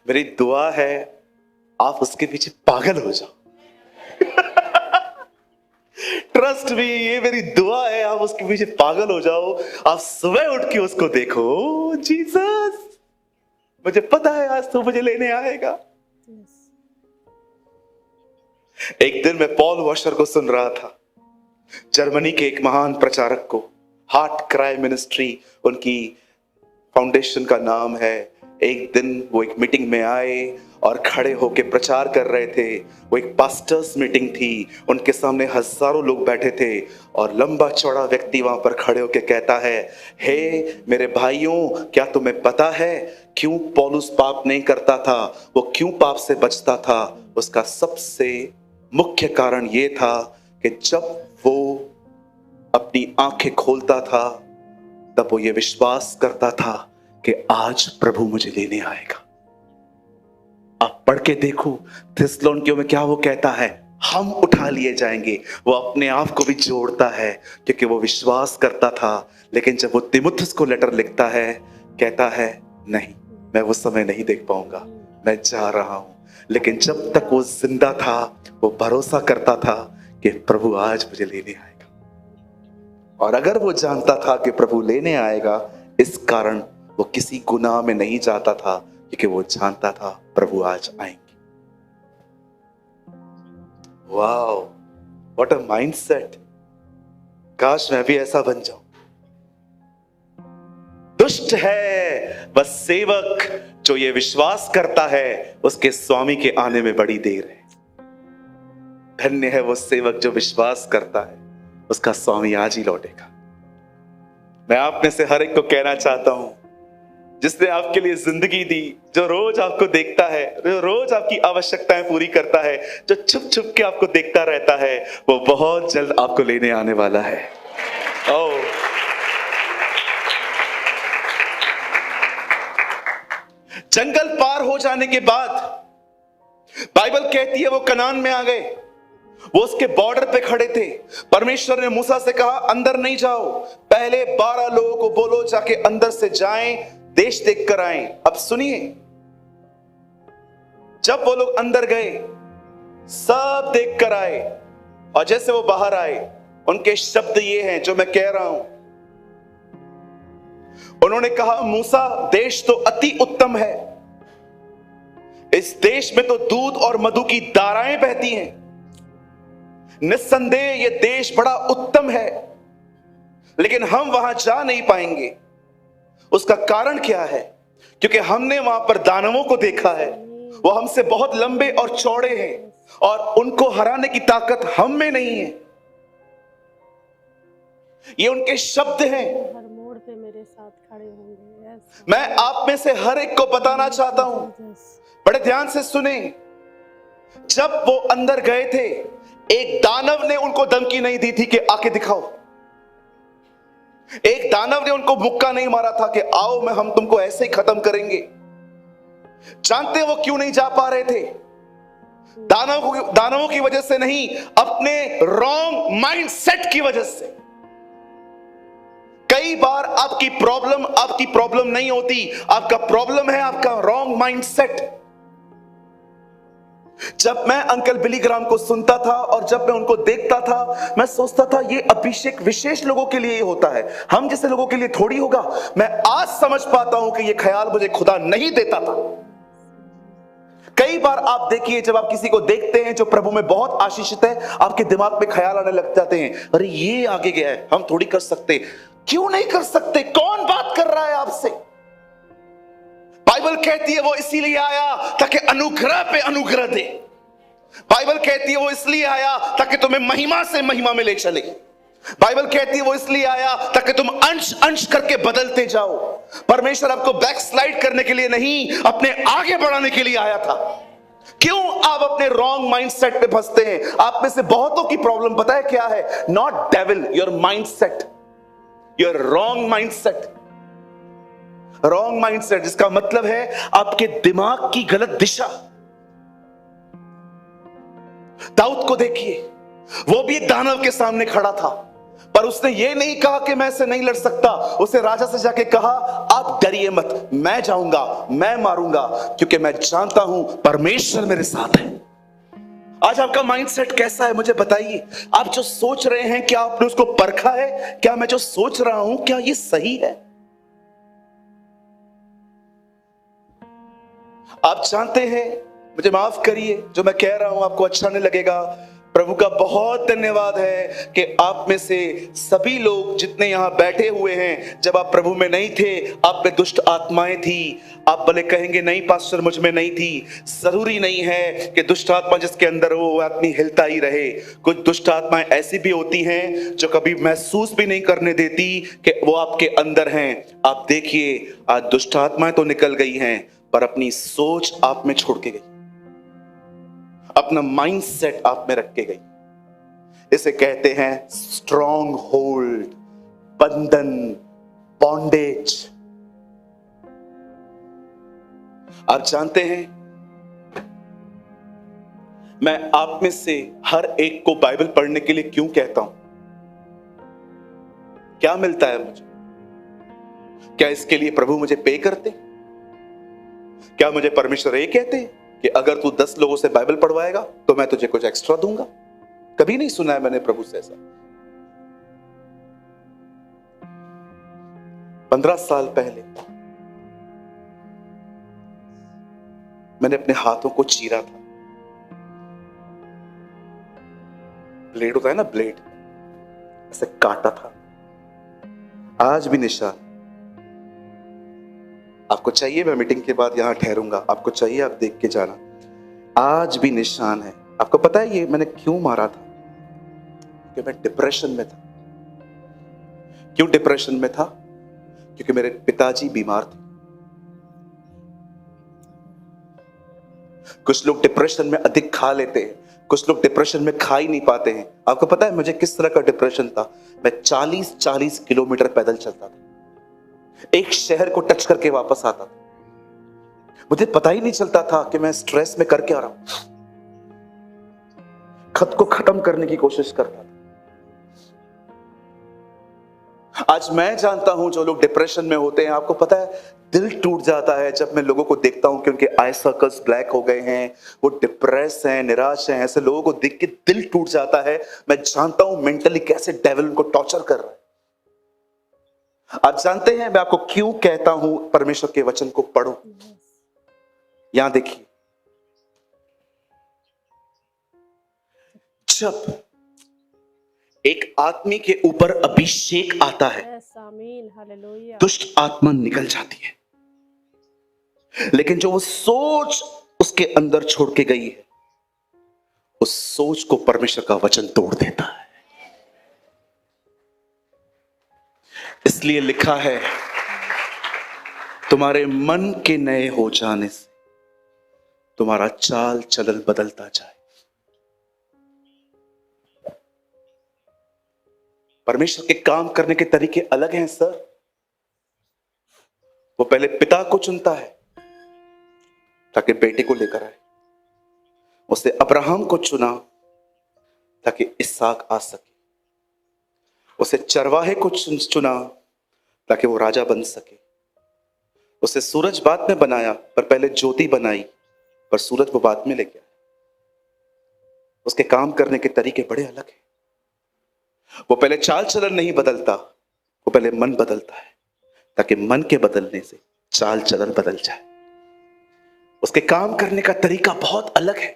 मेरी दुआ है आप उसके पीछे पागल हो जाओ। ट्रस्ट मी, ये मेरी दुआ है, आप उसके पीछे पागल हो जाओ। आप सुबह उठ के उसको देखो, जीसस मुझे पता है आज तो मुझे लेने आएगा। एक दिन मैं पॉल वॉशर को सुन रहा था, जर्मनी के एक महान प्रचारक को। हार्ट क्राई मिनिस्ट्री उनकी फाउंडेशन का नाम है। एक दिन वो एक मीटिंग में आए और खड़े होके प्रचार कर रहे थे। वो एक पास्टर्स मीटिंग थी, उनके सामने हजारों लोग बैठे थे और लंबा चौड़ा व्यक्ति वहां पर खड़े होके कहता है, हे मेरे भाइयों, क्या तुम्हें पता है क्यों पौलुस पाप नहीं करता था? वो क्यों पाप से बचता था? उसका सबसे मुख्य कारण ये था कि जब वो अपनी आंखें खोलता था तब वो ये विश्वास करता था कि आज प्रभु मुझे लेने आएगा। आप पढ़ के देखो थिस्सलुनीकियों में क्या वो कहता है, हम उठा लिए जाएंगे। वो अपने आप को भी जोड़ता है क्योंकि वो विश्वास करता था। लेकिन जब वो तीमुथियुस को लेटर लिखता है, कहता है नहीं, मैं वो समय नहीं देख पाऊंगा, मैं जा रहा हूं। लेकिन जब तक वो जिंदा था वो भरोसा करता था कि प्रभु आज मुझे लेने आएगा। और अगर वो जानता था कि प्रभु लेने आएगा, इस कारण वो किसी गुनाह में नहीं जाता था क्योंकि वो जानता था प्रभु आज आएंगे। Wow, what a mindset. काश मैं भी ऐसा बन जाऊं। दुष्ट है बस सेवक जो ये विश्वास करता है उसके स्वामी के आने में बड़ी देर है। धन्य है वो सेवक जो विश्वास करता है उसका स्वामी आज ही लौटेगा। मैं आप में से हर एक को कहना चाहता हूं, जिसने आपके लिए जिंदगी दी, जो रोज आपको देखता है, जो रोज आपकी आवश्यकताएं पूरी करता है, जो छुप छुप के आपको देखता रहता है, वो बहुत जल्द आपको लेने आने वाला है। ओह, जंगल पार हो जाने के बाद बाइबल कहती है वो कनान में आ गए। वो उसके बॉर्डर पे खड़े थे। परमेश्वर ने मूसा से कहा अंदर नहीं जाओ, पहले 12 लोगों को बोलो जाके अंदर से जाएं, देश देखकर आए। अब सुनिए, जब वो लोग अंदर गए, सब देखकर आए, और जैसे वो बाहर आए, उनके शब्द ये हैं जो मैं कह रहा हूं। उन्होंने कहा, मूसा, देश तो अति उत्तम है, इस देश में तो दूध और मधु की धाराएं बहती हैं, निस्संदेह ये देश बड़ा उत्तम है, लेकिन हम वहां जा नहीं पाएंगे। उसका कारण क्या है? क्योंकि हमने वहां पर दानवों को देखा है, वो हमसे बहुत लंबे और चौड़े हैं, और उनको हराने की ताकत हम में नहीं है। ये उनके शब्द हैं। हर मोड़ पे मेरे साथ खड़े होंगे। Yes. मैं आप में से हर एक को बताना चाहता हूं, बड़े ध्यान से सुने। जब वो अंदर गए थे, एक दानव ने उनको धमकी नहीं दी थी कि आके दिखाओ। एक दानव ने उनको मुक्का नहीं मारा था कि आओ मैं हम तुमको ऐसे ही खत्म करेंगे। जानते वो क्यों नहीं जा पा रहे थे? दानवों की वजह से नहीं, अपने रॉन्ग माइंड सेट की वजह से। कई बार आपकी प्रॉब्लम नहीं होती, आपका प्रॉब्लम है आपका रॉन्ग माइंड सेट। जब मैं अंकल बिली ग्राम को सुनता था और जब मैं उनको देखता था, मैं सोचता था ये अभिषेक विशेष लोगों के लिए होता है, हम जैसे लोगों के लिए थोड़ी होगा। मैं आज समझ पाता हूं कि ये ख्याल मुझे खुदा नहीं देता था। कई बार आप देखिए, जब आप किसी को देखते हैं जो प्रभु में बहुत आशीषित है, आपके दिमाग में ख्याल आने लग जाते हैं, अरे ये आगे गया है, हम थोड़ी कर सकते। क्यों नहीं कर सकते? कौन बात कर रहा है आपसे? बाइबल कहती है वो इसीलिए आया ताकि अनुग्रह पे अनुग्रह दे। बाइबल कहती है वो इसलिए आया ताकि तुम्हें महिमा से महिमा में ले चले। बाइबल कहती है वो इसलिए आया ताकि तुम अंश अंश करके बदलते जाओ। परमेश्वर आपको बैकस्लाइड करने के लिए नहीं, अपने आगे बढ़ाने के लिए आया था। क्यों आप अपने रॉन्ग माइंडसेट पे फंसते हैं? आप में से बहुतों की प्रॉब्लम पता है क्या है? Not devil, your mindset, your wrong mindset. Wrong mindset जिसका मतलब है आपके दिमाग की गलत दिशा। दाऊद को देखिए, वो भी एक दानव के सामने खड़ा था, पर उसने ये नहीं कहा कि मैं इसे नहीं लड़ सकता। उसे राजा से जाके कहा, आप डरिए मत, मैं जाऊंगा, मैं मारूंगा, क्योंकि मैं जानता हूं परमेश्वर मेरे साथ है। आज आपका माइंडसेट कैसा है मुझे बताइए। आप जो सोच रहे हैं, क्या आपने उसको परखा है? क्या मैं जो सोच रहा हूं, क्या ये सही है? आप जानते हैं, मुझे माफ करिए जो मैं कह रहा हूं आपको अच्छा नहीं लगेगा। प्रभु का बहुत धन्यवाद है कि आप में से सभी लोग जितने यहां बैठे हुए हैं, जब आप प्रभु में नहीं थे, आप में दुष्ट आत्माएं थी। आप भले कहेंगे नहीं पास्टर मुझ में नहीं थी, जरूरी नहीं है कि दुष्ट आत्मा जिसके अंदर हो वो आदमी हिलता ही रहे। कुछ दुष्ट आत्माएं ऐसी भी होती हैं जो कभी महसूस भी नहीं करने देती कि वो आपके अंदर हैं। आप देखिए, आज दुष्ट आत्माएं तो निकल गई हैं, पर अपनी सोच आप में छोड़ के गई, अपना माइंडसेट आप में रख के गई। इसे कहते हैं स्ट्रॉन्ग होल्ड, बंधन, बॉन्डेज। आप जानते हैं, मैं आप में से हर एक को बाइबल पढ़ने के लिए क्यों कहता हूं? क्या मिलता है मुझे? क्या इसके लिए प्रभु मुझे पे करते? क्या मुझे परमेश्वर ये कहते कि अगर तू 10 लोगों से बाइबल पढ़वाएगा तो मैं तुझे कुछ एक्स्ट्रा दूंगा? कभी नहीं सुना है मैंने प्रभु से ऐसा। 15 साल पहले मैंने अपने हाथों को चीरा था। ब्लेड होता है ना, ब्लेड, ऐसे काटा था। आज भी निशान। आपको चाहिए मैं मीटिंग के बाद यहां ठहरूंगा, आपको चाहिए आप देख के जाना। आज भी निशान है। आपको पता है ये मैंने क्यों मारा था? कि मैं डिप्रेशन में था। क्यों डिप्रेशन में था? क्योंकि मेरे पिताजी बीमार थे। कुछ लोग डिप्रेशन में अधिक खा लेते हैं, कुछ लोग डिप्रेशन में खा ही नहीं पाते हैं। आपको पता है मुझे किस तरह का डिप्रेशन था? मैं 40-40 किलोमीटर पैदल चलता था, एक शहर को टच करके वापस आता था। मुझे पता ही नहीं चलता था कि मैं स्ट्रेस में करके आ रहा हूं। खुद को खत्म करने की कोशिश करता था। आज मैं जानता हूं जो लोग डिप्रेशन में होते हैं, आपको पता है दिल टूट जाता है जब मैं लोगों को देखता हूं कि उनके आई सर्कल्स ब्लैक हो गए हैं, वो डिप्रेस हैं, निराश हैं। ऐसे लोगों को देख के दिल टूट जाता है। मैं जानता हूं मेंटली कैसे डेविल उनको टॉर्चर कर रहा है। आप जानते हैं मैं आपको क्यों कहता हूं परमेश्वर के वचन को पढ़ो? यहां देखिए, जब एक आदमी के ऊपर अभिषेक आता है, आमीन, हालेलुया। दुष्ट आत्मा निकल जाती है, लेकिन जो वो सोच उसके अंदर छोड़ के गई है, उस सोच को परमेश्वर का वचन तोड़ देता है। इसलिए लिखा है, तुम्हारे मन के नए हो जाने से तुम्हारा चाल चलन बदलता जाए। परमेश्वर के काम करने के तरीके अलग हैं सर। वो पहले पिता को चुनता है ताकि बेटे को लेकर आए। उसने अब्राहम को चुना ताकि इसहाक आ सके। उसे चरवाहे को चुना ताकि वो राजा बन सके। उसे सूरज बाद में बनाया, पर पहले ज्योति बनाई, पर सूरज वो बाद में लेके आया। उसके काम करने के तरीके बड़े अलग हैं। वो पहले चाल चलन नहीं बदलता, वो पहले मन बदलता है ताकि मन के बदलने से चाल चलन बदल जाए। उसके काम करने का तरीका बहुत अलग है।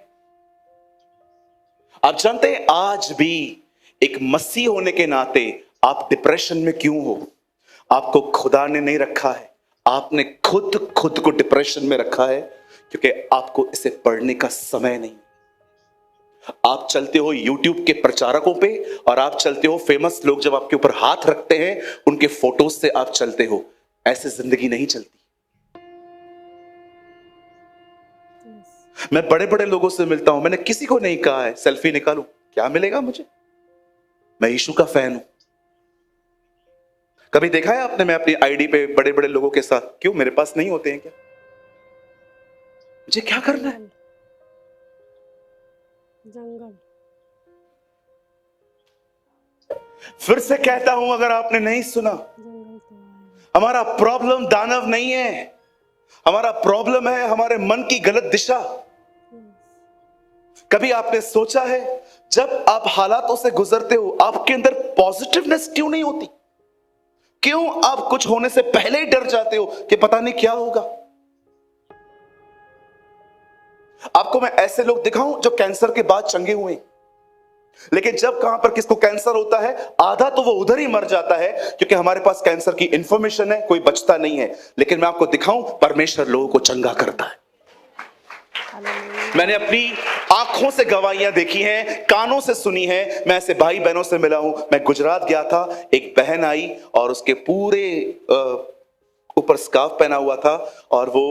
आप जानते हैं आज भी एक मसीह होने के नाते आप डिप्रेशन में क्यों हो? आपको खुदा ने नहीं रखा है, आपने खुद को डिप्रेशन में रखा है क्योंकि आपको इसे पढ़ने का समय नहीं। आप चलते हो YouTube के प्रचारकों पे और आप चलते हो फेमस लोग जब आपके ऊपर हाथ रखते हैं उनके फोटोज से आप चलते हो। ऐसे जिंदगी नहीं चलती। मैं बड़े बड़े लोगों से मिलता हूं, मैंने किसी को नहीं कहा है सेल्फी निकालूं, क्या मिलेगा मुझे? मैं यीशु का फैन हूं। कभी देखा है आपने मैं अपनी आईडी पे बड़े बड़े लोगों के साथ, क्यों मेरे पास नहीं होते हैं क्या? मुझे क्या करना है? जंगल। फिर से कहता हूं, अगर आपने नहीं सुना, हमारा प्रॉब्लम दानव नहीं है, हमारा प्रॉब्लम है हमारे मन की गलत दिशा। कभी आपने सोचा है जब आप हालातों से गुजरते हो आपके अंदर पॉजिटिवनेस क्यों नहीं होती? क्यों आप कुछ होने से पहले ही डर जाते हो कि पता नहीं क्या होगा? आपको मैं ऐसे लोग दिखाऊं जो कैंसर के बाद चंगे हुए, लेकिन जब कहां पर किसको कैंसर होता है आधा तो वो उधर ही मर जाता है क्योंकि हमारे पास कैंसर की इंफॉर्मेशन है, कोई बचता नहीं है। लेकिन मैं आपको दिखाऊं परमेश्वर लोगों को चंगा करता है। मैंने अपनी आंखों से गवाहियां देखी हैं, कानों से सुनी है। मैं ऐसे भाई बहनों से मिला हूं। मैं गुजरात गया था, एक बहन आई और उसके पूरे ऊपर स्कार्फ पहना हुआ था और वो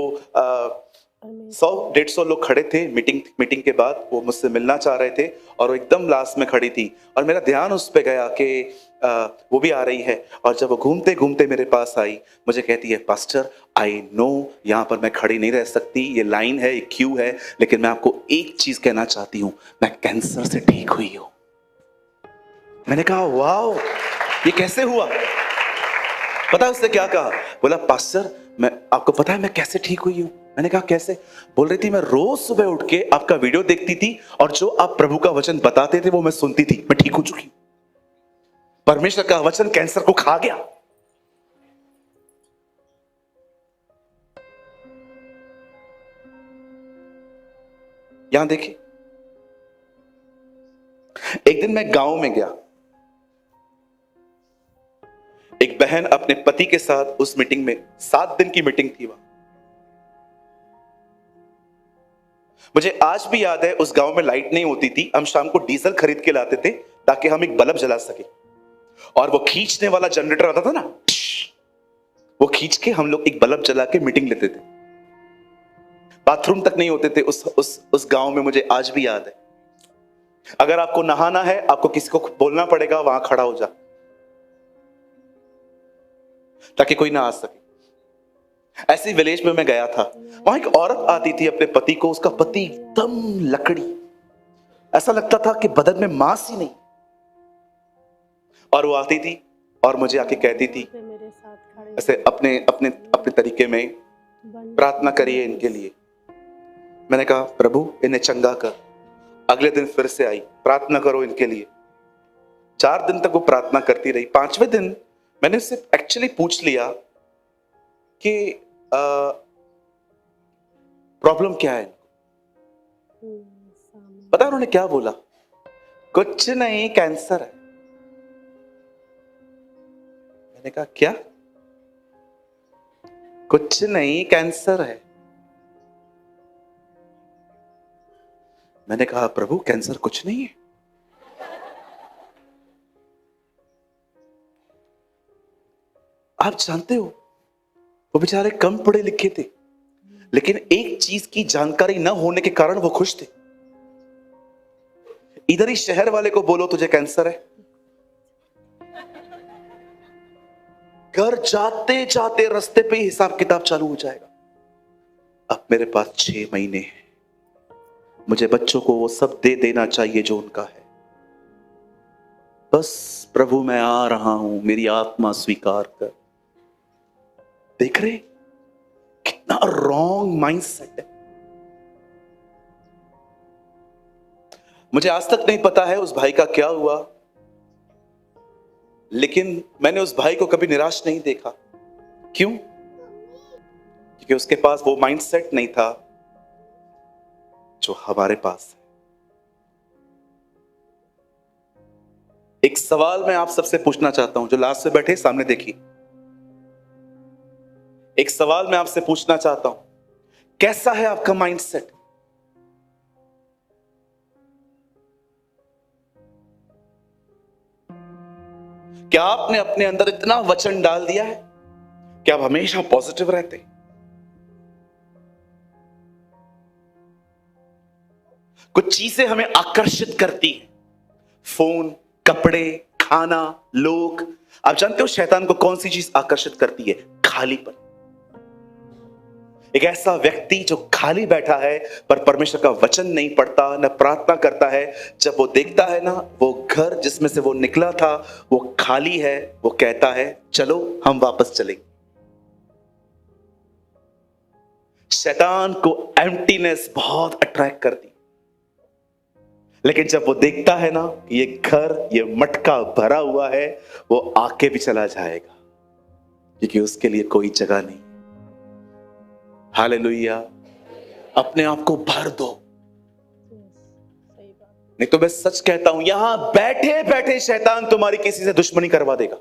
100-150 लोग खड़े थे मीटिंग के बाद। वो मुझसे मिलना चाह रहे थे और वो एकदम लास्ट में खड़ी थी और मेरा ध्यान उस पे गया कि वो भी आ रही है। और जब वो घूमते घूमते मेरे पास आई, मुझे कहती है, पास्टर आई नो यहाँ पर मैं खड़ी नहीं रह सकती, ये लाइन है, ये क्यू है, लेकिन मैं आपको एक चीज कहना चाहती हूँ, मैं कैंसर से ठीक हुई हूँ। मैंने कहा वाओ, ये कैसे हुआ? पता है उसने क्या कहा? बोला पास्टर मैं, आपको पता है मैं कैसे ठीक हुई हूँ? मैंने कहा कैसे? बोल रही थी मैं रोज सुबह उठ के आपका वीडियो देखती थी और जो आप प्रभु का वचन बताते थे वो मैं सुनती थी, मैं ठीक हो चुकी हूं। परमेश्वर का वचन कैंसर को खा गया। यहां देखिए, एक दिन मैं गांव में गया, एक बहन अपने पति के साथ उस मीटिंग में, 7 दिन की मीटिंग थी वहां। मुझे आज भी याद है उस गांव में लाइट नहीं होती थी, हम शाम को डीजल खरीद के लाते थे ताकि हम एक बल्ब जला सके। और वो खींचने वाला जनरेटर आता था ना, वो खींच के हम लोग एक बल्ब जला के मीटिंग लेते थे। बाथरूम तक नहीं होते थे उस गांव में, मुझे आज भी याद है। अगर आपको नहाना है आपको किसी को बोलना पड़ेगा वहां खड़ा हो जा ताकि कोई ना आ सके। ऐसी विलेज में मैं गया था, वहां एक औरत आती थी अपने पति को, उसका पति एकदम लकड़ी, ऐसा लगता था कि बदन में मांस ही नहीं। और वो आती थी और मुझे आके कहती थी पे मेरे साथ खड़े ऐसे अपने अपने अपने तरीके में, बन प्रार्थना करिए इनके लिए। मैंने कहा प्रभु इन्हें चंगा कर। अगले दिन फिर से आई, प्रार्थना करो इनके लिए। 4 दिन तक वो प्रार्थना करती रही। 5वें दिन मैंने उससे एक्चुअली पूछ लिया कि प्रॉब्लम क्या है। सामने पता है उन्होंने क्या बोला? कुछ नहीं, कैंसर है। मैंने कहा क्या? कुछ नहीं, कैंसर है। मैंने कहा प्रभु कैंसर कुछ नहीं है। आप जानते हो वो बेचारे कम पढ़े लिखे थे, लेकिन एक चीज की जानकारी न होने के कारण वो खुश थे। इधर ही शहर वाले को बोलो तुझे कैंसर है, घर जाते जाते रास्ते पे ही हिसाब किताब चालू हो जाएगा। अब मेरे पास 6 महीने हैं, मुझे बच्चों को वो सब दे देना चाहिए जो उनका है। बस प्रभु मैं आ रहा हूं, मेरी आत्मा स्वीकार कर। देख रहे कितना रॉन्ग माइंडसेट है। मुझे आज तक नहीं पता है उस भाई का क्या हुआ, लेकिन मैंने उस भाई को कभी निराश नहीं देखा। क्यों? क्योंकि उसके पास वो माइंडसेट नहीं था जो हमारे पास है। एक सवाल मैं आप सबसे पूछना चाहता हूं, जो लास्ट में बैठे सामने देखिए। एक सवाल मैं आपसे पूछना चाहता हूं, कैसा है आपका माइंडसेट? क्या आपने अपने अंदर इतना वचन डाल दिया है कि आप हमेशा पॉजिटिव रहते हैं? कुछ चीजें हमें आकर्षित करती हैं, फोन, कपड़े, खाना, लोग। आप जानते हो शैतान को कौन सी चीज आकर्षित करती है? खालीपन। एक ऐसा व्यक्ति जो खाली बैठा है पर परमेश्वर का वचन नहीं पढ़ता, न प्रार्थना करता है, जब वो देखता है ना वो घर जिसमें से वो निकला था वो खाली है, वो कहता है चलो हम वापस चलेंगे। शैतान को एम्प्टीनेस बहुत अट्रैक्ट करती, लेकिन जब वो देखता है ना कि ये घर, ये मटका भरा हुआ है, वो आके भी चला जाएगा, क्योंकि उसके लिए कोई जगह नहीं। हालेलुया। अपने आप को भर दो। सही बात। नहीं तो मैं सच कहता हूं, यहां बैठे बैठे शैतान तुम्हारी किसी से दुश्मनी करवा देगा।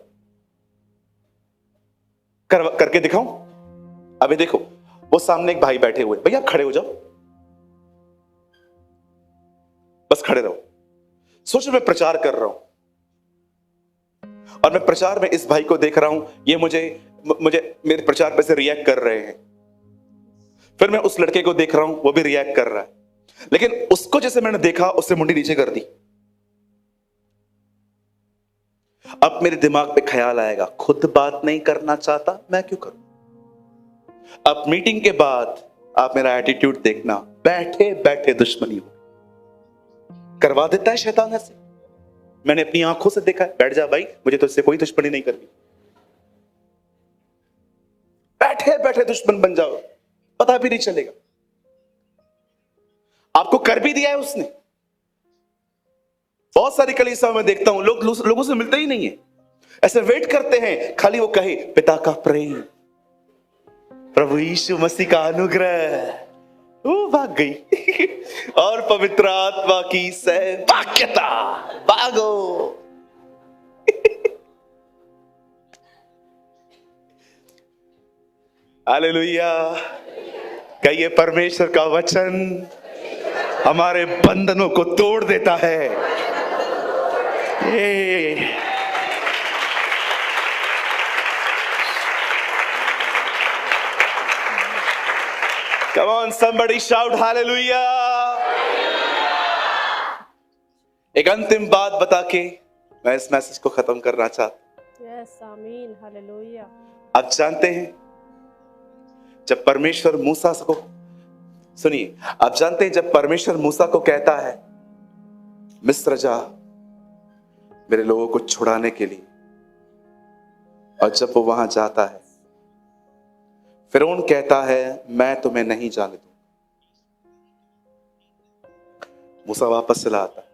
करके दिखाऊं? अभी देखो वो सामने एक भाई बैठे हुए, भैया आप खड़े हो जाओ, बस खड़े रहो। सोचो मैं प्रचार कर रहा हूं और मैं प्रचार में इस भाई को देख रहा हूं, ये मुझे मेरे प्रचार पे से रिएक्ट कर रहे हैं। फिर मैं उस लड़के को देख रहा हूं, वो भी रिएक्ट कर रहा है, लेकिन उसको जैसे मैंने देखा उससे मुंडी नीचे कर दी। अब मेरे दिमाग पे ख्याल आएगा, खुद बात नहीं करना चाहता, मैं क्यों करूं? अब मीटिंग के बाद आप मेरा एटीट्यूड देखना, बैठे बैठे दुश्मनी हो करवा देता है शैतान ऐसे। मैंने अपनी आंखों से देखा है। बैठ जा भाई, मुझे तुझसे कोई दुश्मनी नहीं करनी। बैठे बैठे दुश्मन बन जाओ, पता भी नहीं चलेगा। आपको कर भी दिया है उसने। बहुत सारी कलीसियाओं में देखता हूं लोगों से मिलते ही नहीं है, ऐसे वेट करते हैं खाली वो कहे पिता का प्रेम, प्रभु यीशु मसीह का अनुग्रह, वो भाग गई और पवित्र आत्मा की सहभाग्यता, भागो। हालेलुया। कहिए परमेश्वर का वचन हमारे बंधनों को तोड़ देता है। Come on, somebody shout hallelujah. एक अंतिम बात बता के मैं इस मैसेज को खत्म करना चाहता। यस, आमीन, हालेलुया। आप जानते हैं जब परमेश्वर मूसा को, सुनिए, आप जानते हैं जब परमेश्वर मूसा को कहता है मिस्र जा मेरे लोगों को छुड़ाने के लिए, और जब वो वहां जाता है, फिरौन कहता है मैं तुम्हें नहीं जाने दूंगा। मूसा वापस चला आता है,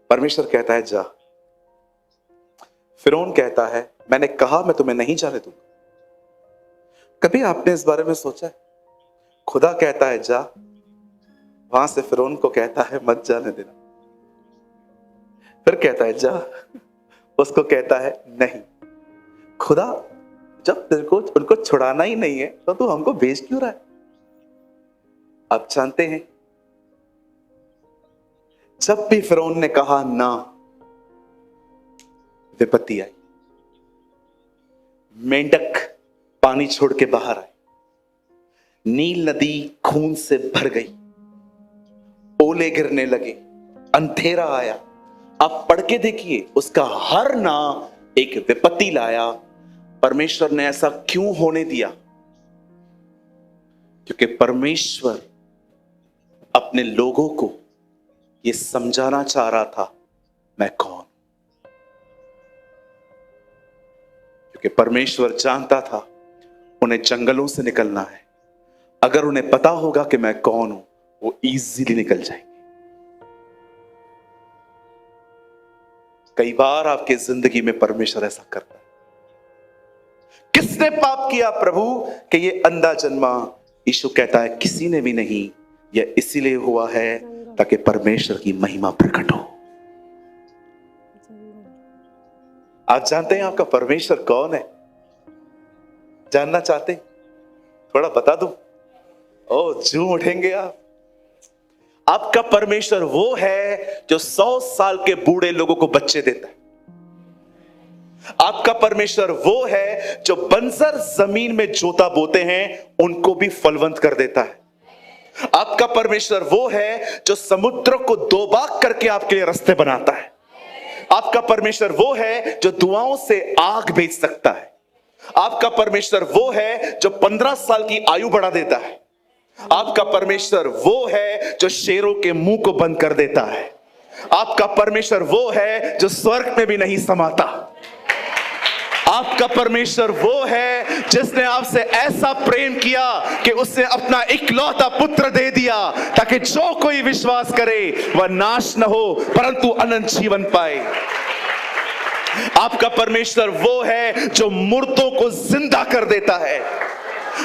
परमेश्वर कहता है जा। फिरौन कहता है मैंने कहा मैं तुम्हें नहीं जाने दूंगा। कभी आपने इस बारे में सोचा है? खुदा कहता है जा, वहां से फिरौन को कहता है मत जाने देना। फिर कहता है जा, उसको कहता है नहीं। खुदा जब तेरे को उनको छुड़ाना ही नहीं है तो तू हमको भेज क्यों रहा है? आप जानते हैं, जब भी फिरौन ने कहा ना, विपत्ति आई। मेंढक पानी छोड़ के बाहर आए, नील नदी खून से भर गई, ओले गिरने लगे, अंधेरा आया। आप पढ़ के देखिए, उसका हर ना एक विपत्ति लाया। परमेश्वर ने ऐसा क्यों होने दिया? क्योंकि परमेश्वर अपने लोगों को यह समझाना चाह रहा था मैं कौन। क्योंकि परमेश्वर जानता था उन्हें जंगलों से निकलना है। अगर उन्हें पता होगा कि मैं कौन हूं, वो इजीली निकल जाएंगे। कई बार आपकी जिंदगी में परमेश्वर ऐसा करता है। किसने पाप किया प्रभु कि ये अंधा जन्मा? यीशु कहता है किसी ने भी नहीं, यह इसीलिए हुआ है ताकि परमेश्वर की महिमा प्रकट हो। आप जानते हैं आपका परमेश्वर कौन है? जानना चाहते हैं? थोड़ा बता दूं? ओ झूम उठेंगे आप। आपका परमेश्वर वो है जो 100 साल के बूढ़े लोगों को बच्चे देता है। आपका परमेश्वर वो है जो बंजर जमीन में जोता बोते हैं उनको भी फलवंत कर देता है। आपका परमेश्वर वो है जो समुद्र को दो भाग करके आपके लिए रास्ते बनाता है। आपका परमेश्वर वो है जो दुआओं से आग भेज सकता है। आपका परमेश्वर वो है जो 15 साल की आयु बढ़ा देता है। आपका परमेश्वर वो है जो शेरों के मुंह को बंद कर देता है। आपका परमेश्वर वो है जो स्वर्ग में भी नहीं समाता। आपका परमेश्वर वो है जिसने आपसे ऐसा प्रेम किया कि उसने अपना इकलौता पुत्र दे दिया ताकि जो कोई विश्वास करे वह नाश न हो परंतु अनंत जीवन पाए। आपका परमेश्वर वो है जो मुर्दों को जिंदा कर देता है।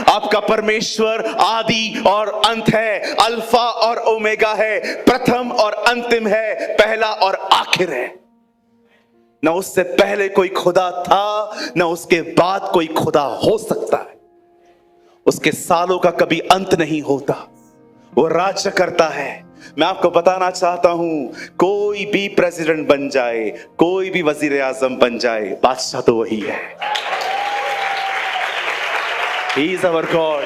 आपका परमेश्वर आदि और अंत है, अल्फा और ओमेगा है, प्रथम और अंतिम है, पहला और आखिर है। न उससे पहले कोई खुदा था, न उसके बाद कोई खुदा हो सकता है। उसके सालों का कभी अंत नहीं होता। वो राज्य करता है। मैं आपको बताना चाहता हूं, कोई भी प्रेसिडेंट बन जाए, कोई भी वजीर आजम बन जाए, बादशाह तो वही है। He is our God.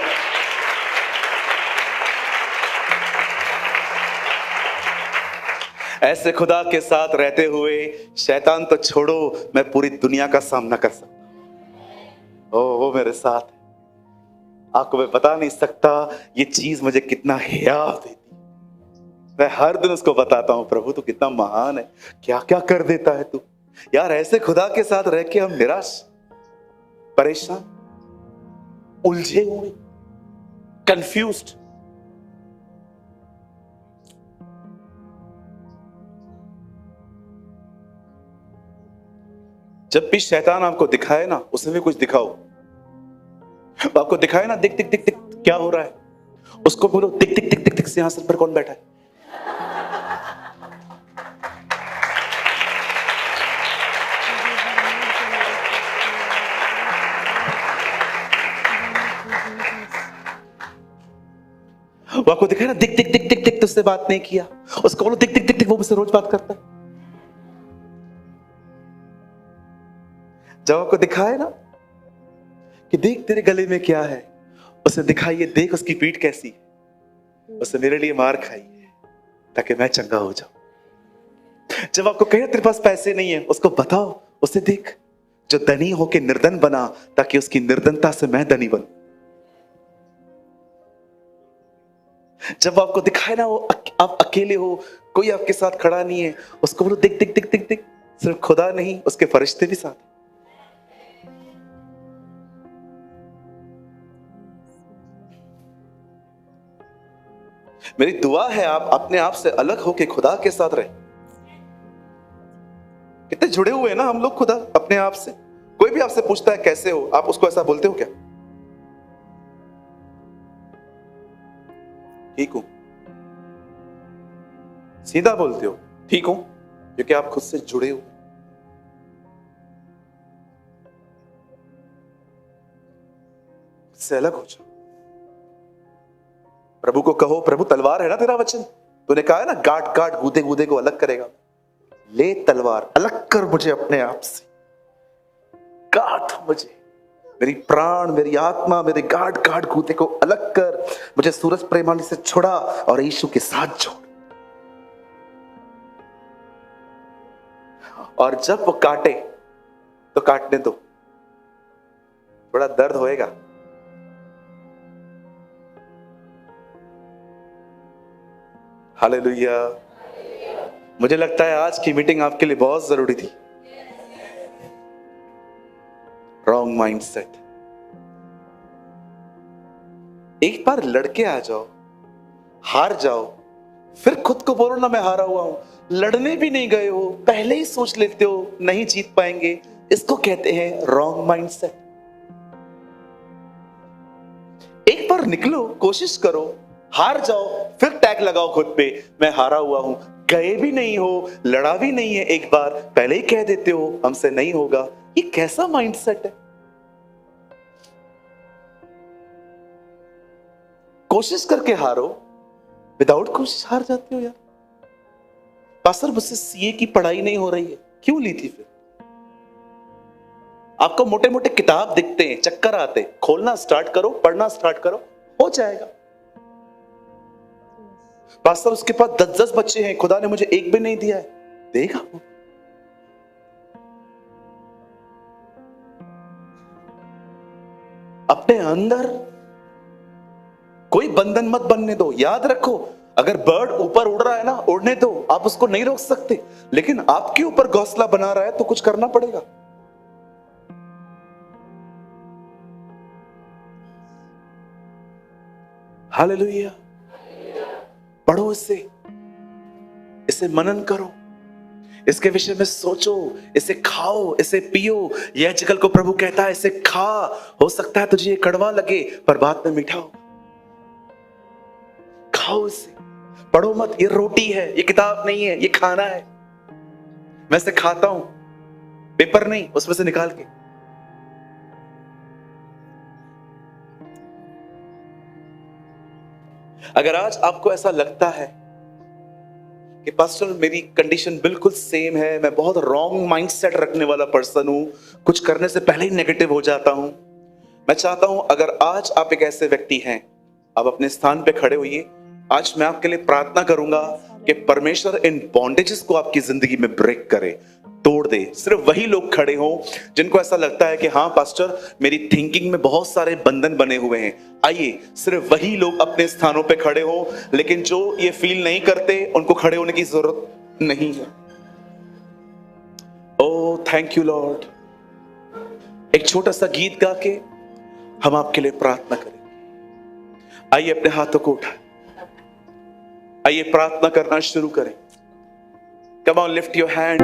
ऐसे खुदा के साथ रहते हुए शैतान तो छोड़ो, मैं पूरी दुनिया का सामना कर सकता। ओ वो मेरे साथ है। आपको मैं बता नहीं सकता ये चीज मुझे कितना हियाव देती। मैं हर दिन उसको बताता हूं, प्रभु तू कितना महान है, क्या क्या कर देता है तू। यार ऐसे खुदा के साथ रह के हम निराश, परेशान, उलझे हुए, कंफ्यूज्ड। जब भी शैतान आपको दिखाए ना, उसे भी कुछ दिखाओ। आपको दिखाए ना, दिख दिख दिख दिख क्या हो रहा है, उसको बोलो दिख दिख दिख दिख दिख सिंहासन पर कौन बैठा है। वो आपको दिखाए ना, दिख दिख दिख दिख दिख तुझसे बात नहीं किया, उसको बोलो दिख दिख दिख दिख वो मुझसे रोज बात करता है। जब आपको दिखाए ना कि देख तेरे गले में क्या है, उसे दिखाइए देख उसकी पीठ कैसी है, उसने मेरे लिए मार खाई है ताकि मैं चंगा हो जाऊं। जब आपको कहे तेरे पास पैसे नहीं है, उसको बताओ, उसे देख जो धनी होके निर्धन बना ताकि उसकी निर्धनता से मैं धनी बनूं। जब आपको दिखाए ना वो आप अकेले हो, कोई आपके साथ खड़ा नहीं है, उसको बोलो दिख दिख दिख दिख दिख सिर्फ खुदा नहीं उसके फरिश्ते भी साथ। मेरी दुआ है आप अपने आप से अलग होके खुदा के साथ रहे। कितने जुड़े हुए हैं ना हम लोग खुदा अपने आप से। कोई भी आपसे पूछता है कैसे हो, आप उसको ऐसा बोलते हो क्या? ठीक हूं। सीधा बोलते हो ठीक हूं, क्योंकि आप खुद से जुड़े हो। से अलग हो जाओ। प्रभु को कहो, प्रभु तलवार है ना तेरा वचन, तूने कहा है ना गाट गाट गूदे गूदे को अलग करेगा। ले तलवार, अलग कर मुझे अपने आप से, गाट मुझे, मेरी प्राण, मेरी आत्मा, मेरे गाट गाट गूदे को अलग कर, मुझे सूरज प्रेमानी से छुड़ा और यीशु के साथ जोड़। और जब वो काटे तो काटने दो, थोड़ा दर्द होएगा, हालेलुया। मुझे लगता है आज की मीटिंग आपके लिए बहुत जरूरी थी। Wrong mindset. एक बार लड़के आ जाओ, हार जाओ, फिर खुद को बोलो ना मैं हारा हुआ हूं। लड़ने भी नहीं गए हो, पहले ही सोच लेते हो नहीं जीत पाएंगे, इसको कहते हैं रॉन्ग माइंडसेट। एक बार निकलो, कोशिश करो, हार जाओ, फिर टैग लगाओ खुद पे मैं हारा हुआ हूं। गए भी नहीं हो, लड़ा भी नहीं है, एक बार पहले ही कह देते हो हमसे नहीं होगा। ये कैसा माइंडसेट है? कोशिश करके हारो, विदाउट कोशिश हार जाते हो यार। पास्टर मुझसे सीए की पढ़ाई नहीं हो रही है, क्यों ली थी फिर? आपको मोटे मोटे किताब दिखते हैं, चक्कर आते, खोलना स्टार्ट करो, पढ़ना स्टार्ट करो, हो जाएगा। पास्टर उसके पास 10-10 बच्चे हैं, खुदा ने मुझे एक भी नहीं दिया है, देगा वो। अपने अंदर कोई बंधन मत बनने दो। याद रखो, अगर बर्ड ऊपर उड़ रहा है ना, उड़ने दो, आप उसको नहीं रोक सकते, लेकिन आपके ऊपर घोंसला बना रहा है तो कुछ करना पड़ेगा। हालेलुया। पढ़ो इसे, इसे मनन करो, इसके विषय में सोचो, इसे खाओ, इसे पियो। यह जगल को प्रभु कहता है इसे खा, हो सकता है तुझे ये कड़वा लगे पर बाद में मीठा हो। खाओ इसे, पढ़ो मत, ये रोटी है, ये किताब नहीं है, ये खाना है। मैं इसे खाता हूं, पेपर नहीं, उसमें से निकाल के। अगर आज आपको ऐसा लगता है कि पास्टर मेरी कंडीशन बिल्कुल सेम है, मैं बहुत रॉन्ग माइंडसेट रखने वाला पर्सन हूं, कुछ करने से पहले ही नेगेटिव हो जाता हूं, मैं चाहता हूं अगर आज आप एक ऐसे व्यक्ति हैं, आप अपने स्थान पे खड़े होइए। आज मैं आपके लिए प्रार्थना करूंगा कि परमेश्वर इन बॉन्डेजेस को आपकी जिंदगी में ब्रेक करे, तोड़ दे। सिर्फ वही लोग खड़े हों जिनको ऐसा लगता है कि हाँ पास्टर मेरी थिंकिंग में बहुत सारे बंधन बने हुए हैं। आइए, सिर्फ वही लोग अपने स्थानों पे खड़े हों, लेकिन जो ये फील नहीं करते उनको खड़े होने की जरूरत नहीं है। Oh thank you Lord. एक छोटा सा गीत गा के हम आपके लिए प्रार्थना करें। आइए अपने हाथों को उठाएं, आइए प्रार्थना करना शुरू करें। Come on, lift your hand.